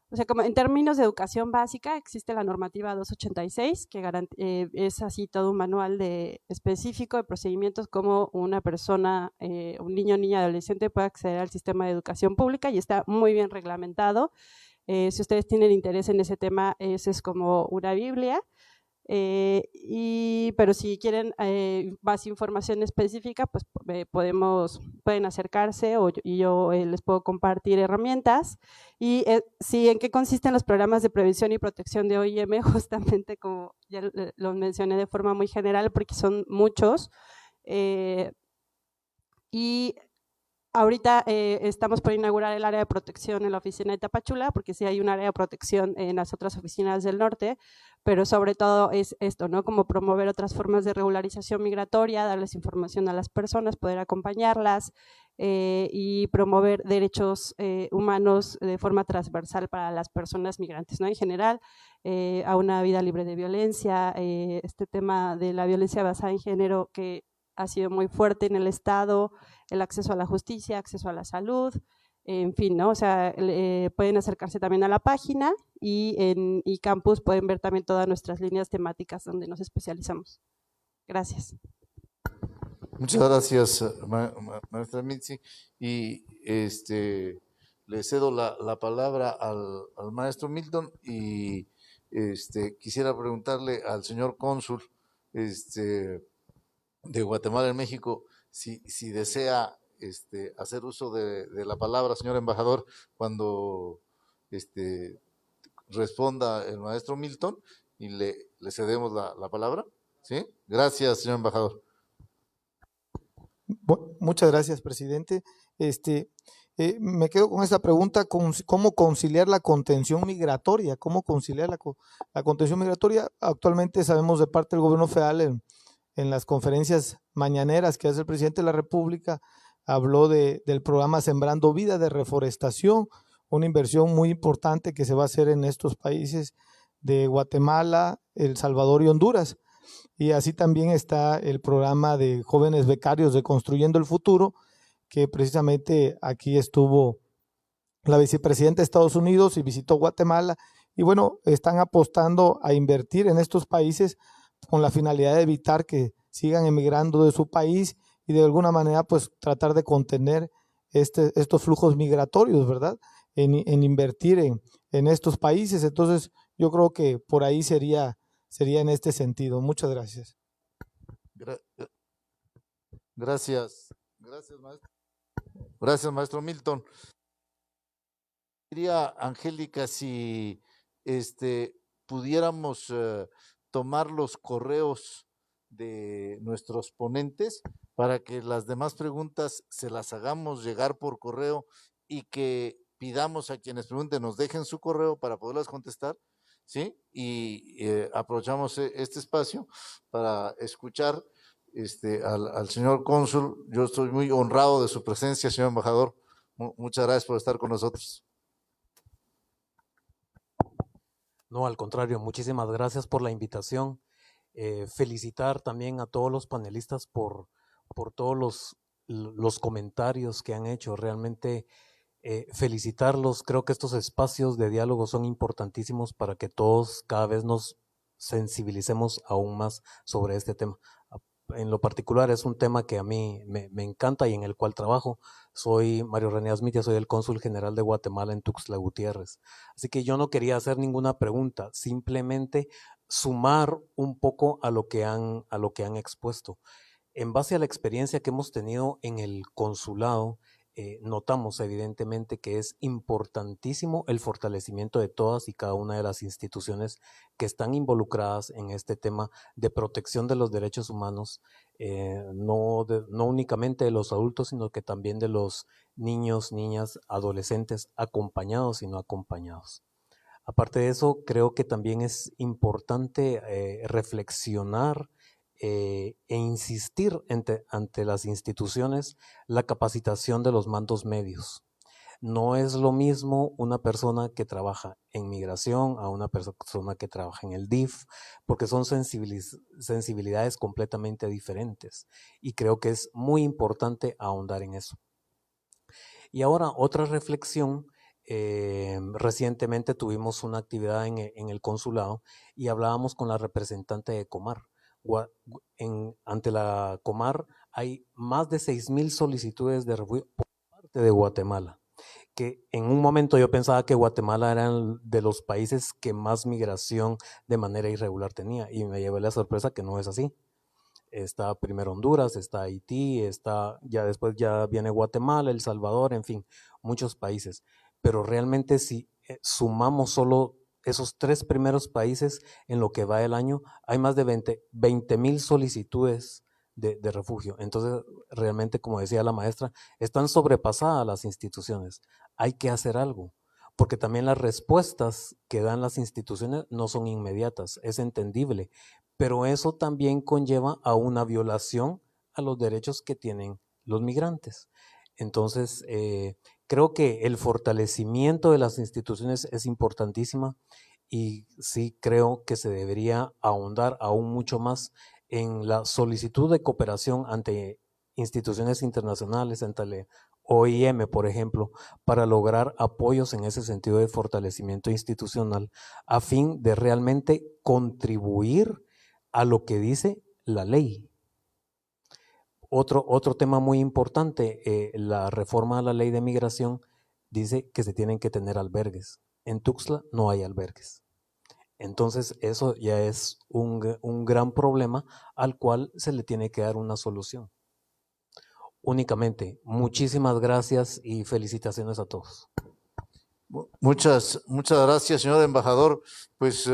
O sea, como en términos de educación básica, existe la normativa 286, que es así todo un manual específico de procedimientos como una persona, un niño, niña, adolescente puede acceder al sistema de educación pública y está muy bien reglamentado. Si ustedes tienen interés en ese tema, ese es como una Biblia. Pero si quieren más información específica, pues pueden acercarse y yo les puedo compartir herramientas. Y sí, ¿en qué consisten los programas de prevención y protección de OIM? Justamente como ya lo mencioné de forma muy general, porque son muchos. Y ahorita estamos por inaugurar el área de protección en la oficina de Tapachula, porque sí hay un área de protección en las otras oficinas del norte, pero sobre todo es esto, ¿no? Como promover otras formas de regularización migratoria, darles información a las personas, poder acompañarlas y promover derechos humanos de forma transversal para las personas migrantes, ¿no? En general, a una vida libre de violencia, este tema de la violencia basada en género que ha sido muy fuerte en el Estado, el acceso a la justicia, acceso a la salud, en fin, ¿no? O sea, pueden acercarse también a la página y en eCampus pueden ver también todas nuestras líneas temáticas donde nos especializamos. Gracias. Muchas gracias, maestra Mitzi. Y le cedo la palabra al maestro Milton y quisiera preguntarle al señor cónsul de Guatemala en México si desea hacer uso de la palabra, señor embajador, cuando responda el maestro Milton y le cedemos la palabra. ¿Sí? Gracias, señor embajador. Muchas gracias, presidente. Me quedo con esta pregunta, ¿cómo conciliar la contención migratoria? ¿Cómo conciliar la contención migratoria? Actualmente sabemos de parte del gobierno federal en las conferencias mañaneras que hace el presidente de la República, habló del programa Sembrando Vida de reforestación, una inversión muy importante que se va a hacer en estos países de Guatemala, El Salvador y Honduras. Y así también está el programa de jóvenes becarios de Construyendo el Futuro, que precisamente aquí estuvo la vicepresidenta de Estados Unidos y visitó Guatemala. Y bueno, están apostando a invertir en estos países con la finalidad de evitar que sigan emigrando de su país y de alguna manera pues tratar de contener estos flujos migratorios, ¿verdad? En invertir en estos países. Entonces yo creo que por ahí sería en este sentido. Muchas gracias. Gracias, maestro. Gracias, maestro Milton. Diría, Angélica, si pudiéramos tomar los correos de nuestros ponentes para que las demás preguntas se las hagamos llegar por correo y que pidamos a quienes pregunten nos dejen su correo para poderlas contestar, ¿sí? Y aprovechamos este espacio para escuchar al señor cónsul. Yo estoy muy honrado de su presencia, señor embajador. Muchas gracias por estar con nosotros. No, al contrario, muchísimas gracias por la invitación. Felicitar también a todos los panelistas por todos los comentarios que han hecho. Realmente felicitarlos. Creo que estos espacios de diálogo son importantísimos para que todos cada vez nos sensibilicemos aún más sobre este tema. En lo particular es un tema que a mí me encanta y en el cual trabajo. Soy Mario René Asmitia, soy el cónsul general de Guatemala en Tuxtla Gutiérrez. Así que yo no quería hacer ninguna pregunta, simplemente sumar un poco a lo que han expuesto. En base a la experiencia que hemos tenido en el consulado, notamos evidentemente que es importantísimo el fortalecimiento de todas y cada una de las instituciones que están involucradas en este tema de protección de los derechos humanos, no únicamente de los adultos, sino que también de los niños, niñas, adolescentes, acompañados y no acompañados. Aparte de eso, creo que también es importante reflexionar e insistir ante las instituciones la capacitación de los mandos medios. No es lo mismo una persona que trabaja en migración a una persona que trabaja en el DIF, porque son sensibilidades completamente diferentes, y creo que es muy importante ahondar en eso. Y ahora otra reflexión. Recientemente tuvimos una actividad en el consulado y hablábamos con la representante de Comar. Ante la Comar hay más de 6,000 solicitudes de refugio por parte de Guatemala, que en un momento yo pensaba que Guatemala era de los países que más migración de manera irregular tenía, y me llevé la sorpresa que no es así. Está primero Honduras, está Haití, después ya viene Guatemala, El Salvador, en fin, muchos países. Pero realmente si sumamos solo esos 3 primeros países en lo que va el año, hay más de 20,000 solicitudes de refugio. Entonces, realmente, como decía la maestra, están sobrepasadas las instituciones. Hay que hacer algo, porque también las respuestas que dan las instituciones no son inmediatas, es entendible, pero eso también conlleva a una violación a los derechos que tienen los migrantes. Entonces, creo que el fortalecimiento de las instituciones es importantísima, y sí creo que se debería ahondar aún mucho más en la solicitud de cooperación ante instituciones internacionales, ante la OIM, por ejemplo, para lograr apoyos en ese sentido de fortalecimiento institucional, a fin de realmente contribuir a lo que dice la ley. Otro tema muy importante, la reforma a la ley de migración dice que se tienen que tener albergues. En Tuxtla no hay albergues. Entonces eso ya es un gran problema al cual se le tiene que dar una solución. Únicamente, muchísimas gracias y felicitaciones a todos. Muchas gracias, señor embajador. Pues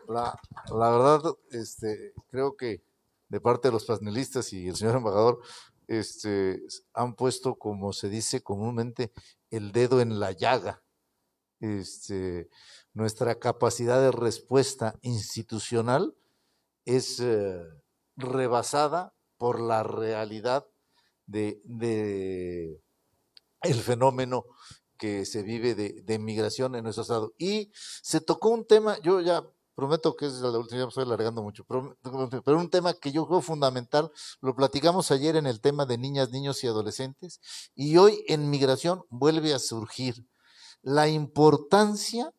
la verdad, creo que de parte de los panelistas y el señor embajador, han puesto, como se dice comúnmente, el dedo en la llaga. Nuestra capacidad de respuesta institucional es rebasada por la realidad de el fenómeno que se vive de migración en nuestro estado. Y se tocó un tema, yo ya prometo que es la última, ya me estoy alargando mucho, pero un tema que yo creo fundamental, lo platicamos ayer en el tema de niñas, niños y adolescentes, y hoy en migración vuelve a surgir la importancia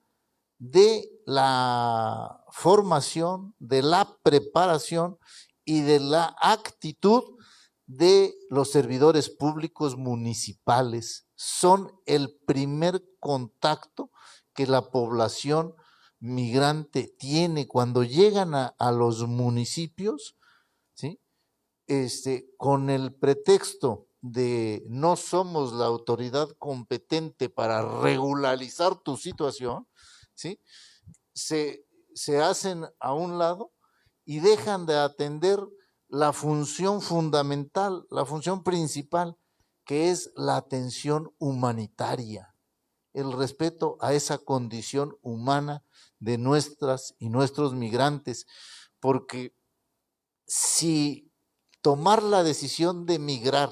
de la formación, de la preparación y de la actitud de los servidores públicos municipales. Son el primer contacto que la población migrante tiene cuando llegan a los municipios, ¿sí? Con el pretexto de no somos la autoridad competente para regularizar tu situación, ¿sí? Se hacen a un lado y dejan de atender la función fundamental, la función principal, que es la atención humanitaria, el respeto a esa condición humana de nuestras y nuestros migrantes, porque si tomar la decisión de migrar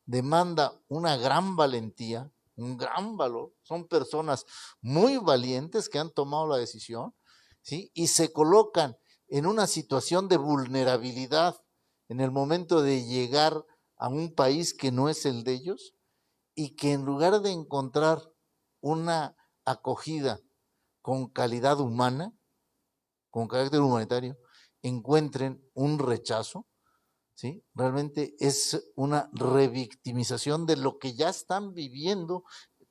demanda una gran valentía, un gran valor, son personas muy valientes que han tomado la decisión, ¿sí? Y se colocan en una situación de vulnerabilidad en el momento de llegar a un país que no es el de ellos, y que en lugar de encontrar una acogida con calidad humana, con carácter humanitario, encuentren un rechazo, ¿sí? Realmente es una revictimización de lo que ya están viviendo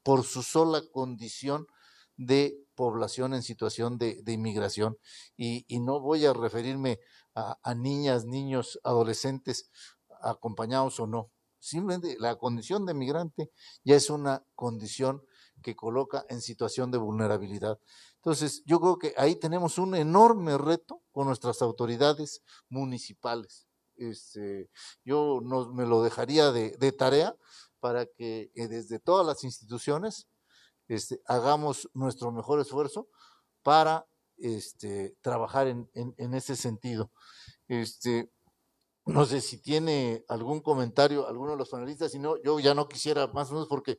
por su sola condición de población en situación de inmigración. Y no voy a referirme a niñas, niños, adolescentes, acompañados o no. Simplemente la condición de migrante ya es una condición que coloca en situación de vulnerabilidad. Entonces, yo creo que ahí tenemos un enorme reto con nuestras autoridades municipales. Yo me lo dejaría de tarea para que desde todas las instituciones hagamos nuestro mejor esfuerzo para trabajar en ese sentido. No sé si tiene algún comentario alguno de los panelistas, si no, yo ya no quisiera más o menos porque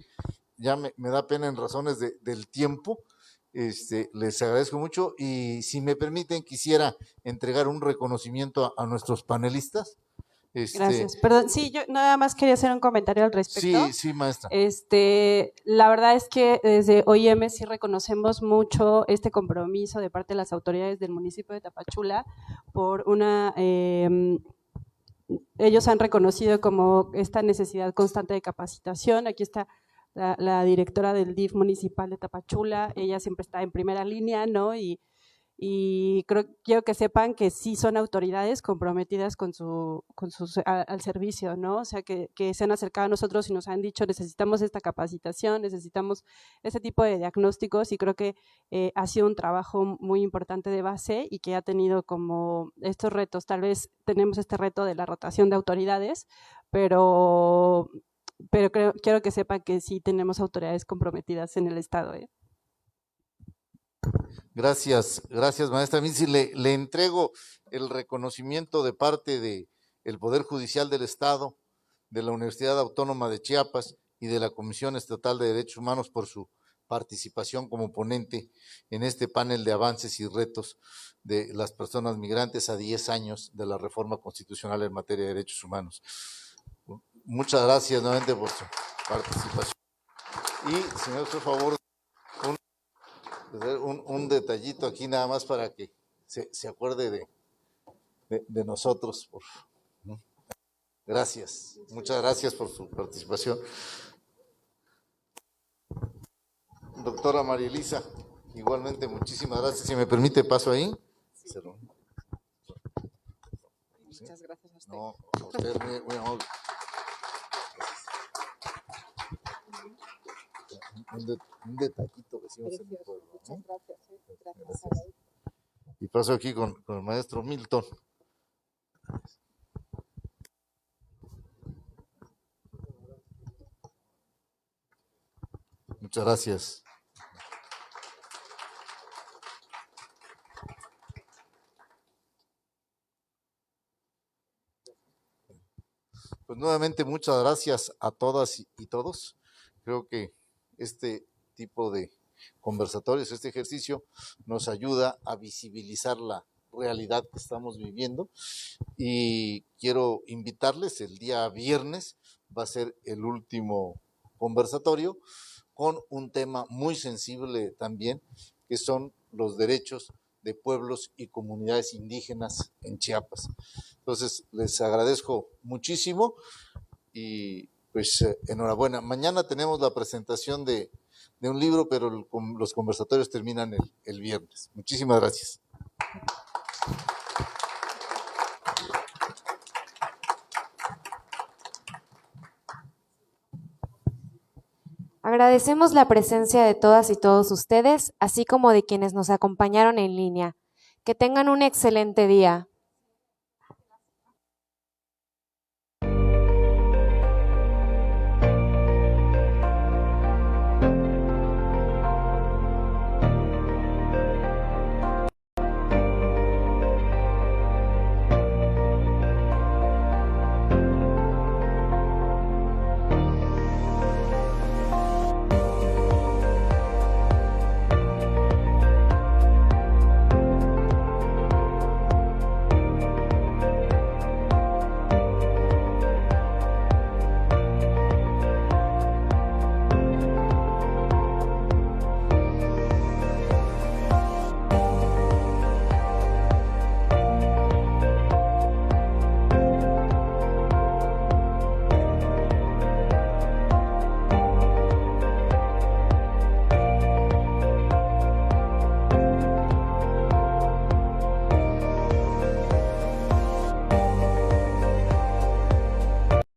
ya me da pena en razones del tiempo. Les agradezco mucho y si me permiten quisiera entregar un reconocimiento a nuestros panelistas. Gracias. Perdón, sí, yo nada más quería hacer un comentario al respecto. Sí, maestra. La verdad es que desde OIM sí reconocemos mucho este compromiso de parte de las autoridades del municipio de Tapachula por ellos han reconocido como esta necesidad constante de capacitación. Aquí está la directora del DIF municipal de Tapachula, ella siempre está en primera línea, ¿no? Y quiero que sepan que sí son autoridades comprometidas al servicio, ¿no? O sea, que se han acercado a nosotros y nos han dicho necesitamos esta capacitación, necesitamos este tipo de diagnósticos y creo que ha sido un trabajo muy importante de base y que ha tenido como estos retos. Tal vez tenemos este reto de la rotación de autoridades, pero quiero que sepan que sí tenemos autoridades comprometidas en el Estado, ¿eh? Gracias, maestra. A mí sí le entrego el reconocimiento de parte del Poder Judicial del Estado, de la Universidad Autónoma de Chiapas y de la Comisión Estatal de Derechos Humanos por su participación como ponente en este panel de avances y retos de las personas migrantes a 10 años de la reforma constitucional en materia de derechos humanos. Muchas gracias nuevamente por su participación. Y, señor, por favor, un detallito aquí nada más para que se acuerde de nosotros. Gracias, muchas gracias por su participación. Doctora María Elisa, igualmente muchísimas gracias. Si me permite, paso ahí. Sí. Muchas gracias a usted. No, a usted muy amable. Un detallito que hicimos en el pueblo, ¿no? Muchas gracias. Gracias. Y paso aquí con el maestro Milton. Muchas gracias. Pues nuevamente muchas gracias a todas y todos. Creo que este tipo de conversatorios, este ejercicio nos ayuda a visibilizar la realidad que estamos viviendo y quiero invitarles, el día viernes va a ser el último conversatorio con un tema muy sensible también, que son los derechos de pueblos y comunidades indígenas en Chiapas. Entonces, les agradezco muchísimo y pues enhorabuena. Mañana tenemos la presentación de un libro, pero los conversatorios terminan el viernes. Muchísimas gracias. Agradecemos la presencia de todas y todos ustedes, así como de quienes nos acompañaron en línea. Que tengan un excelente día.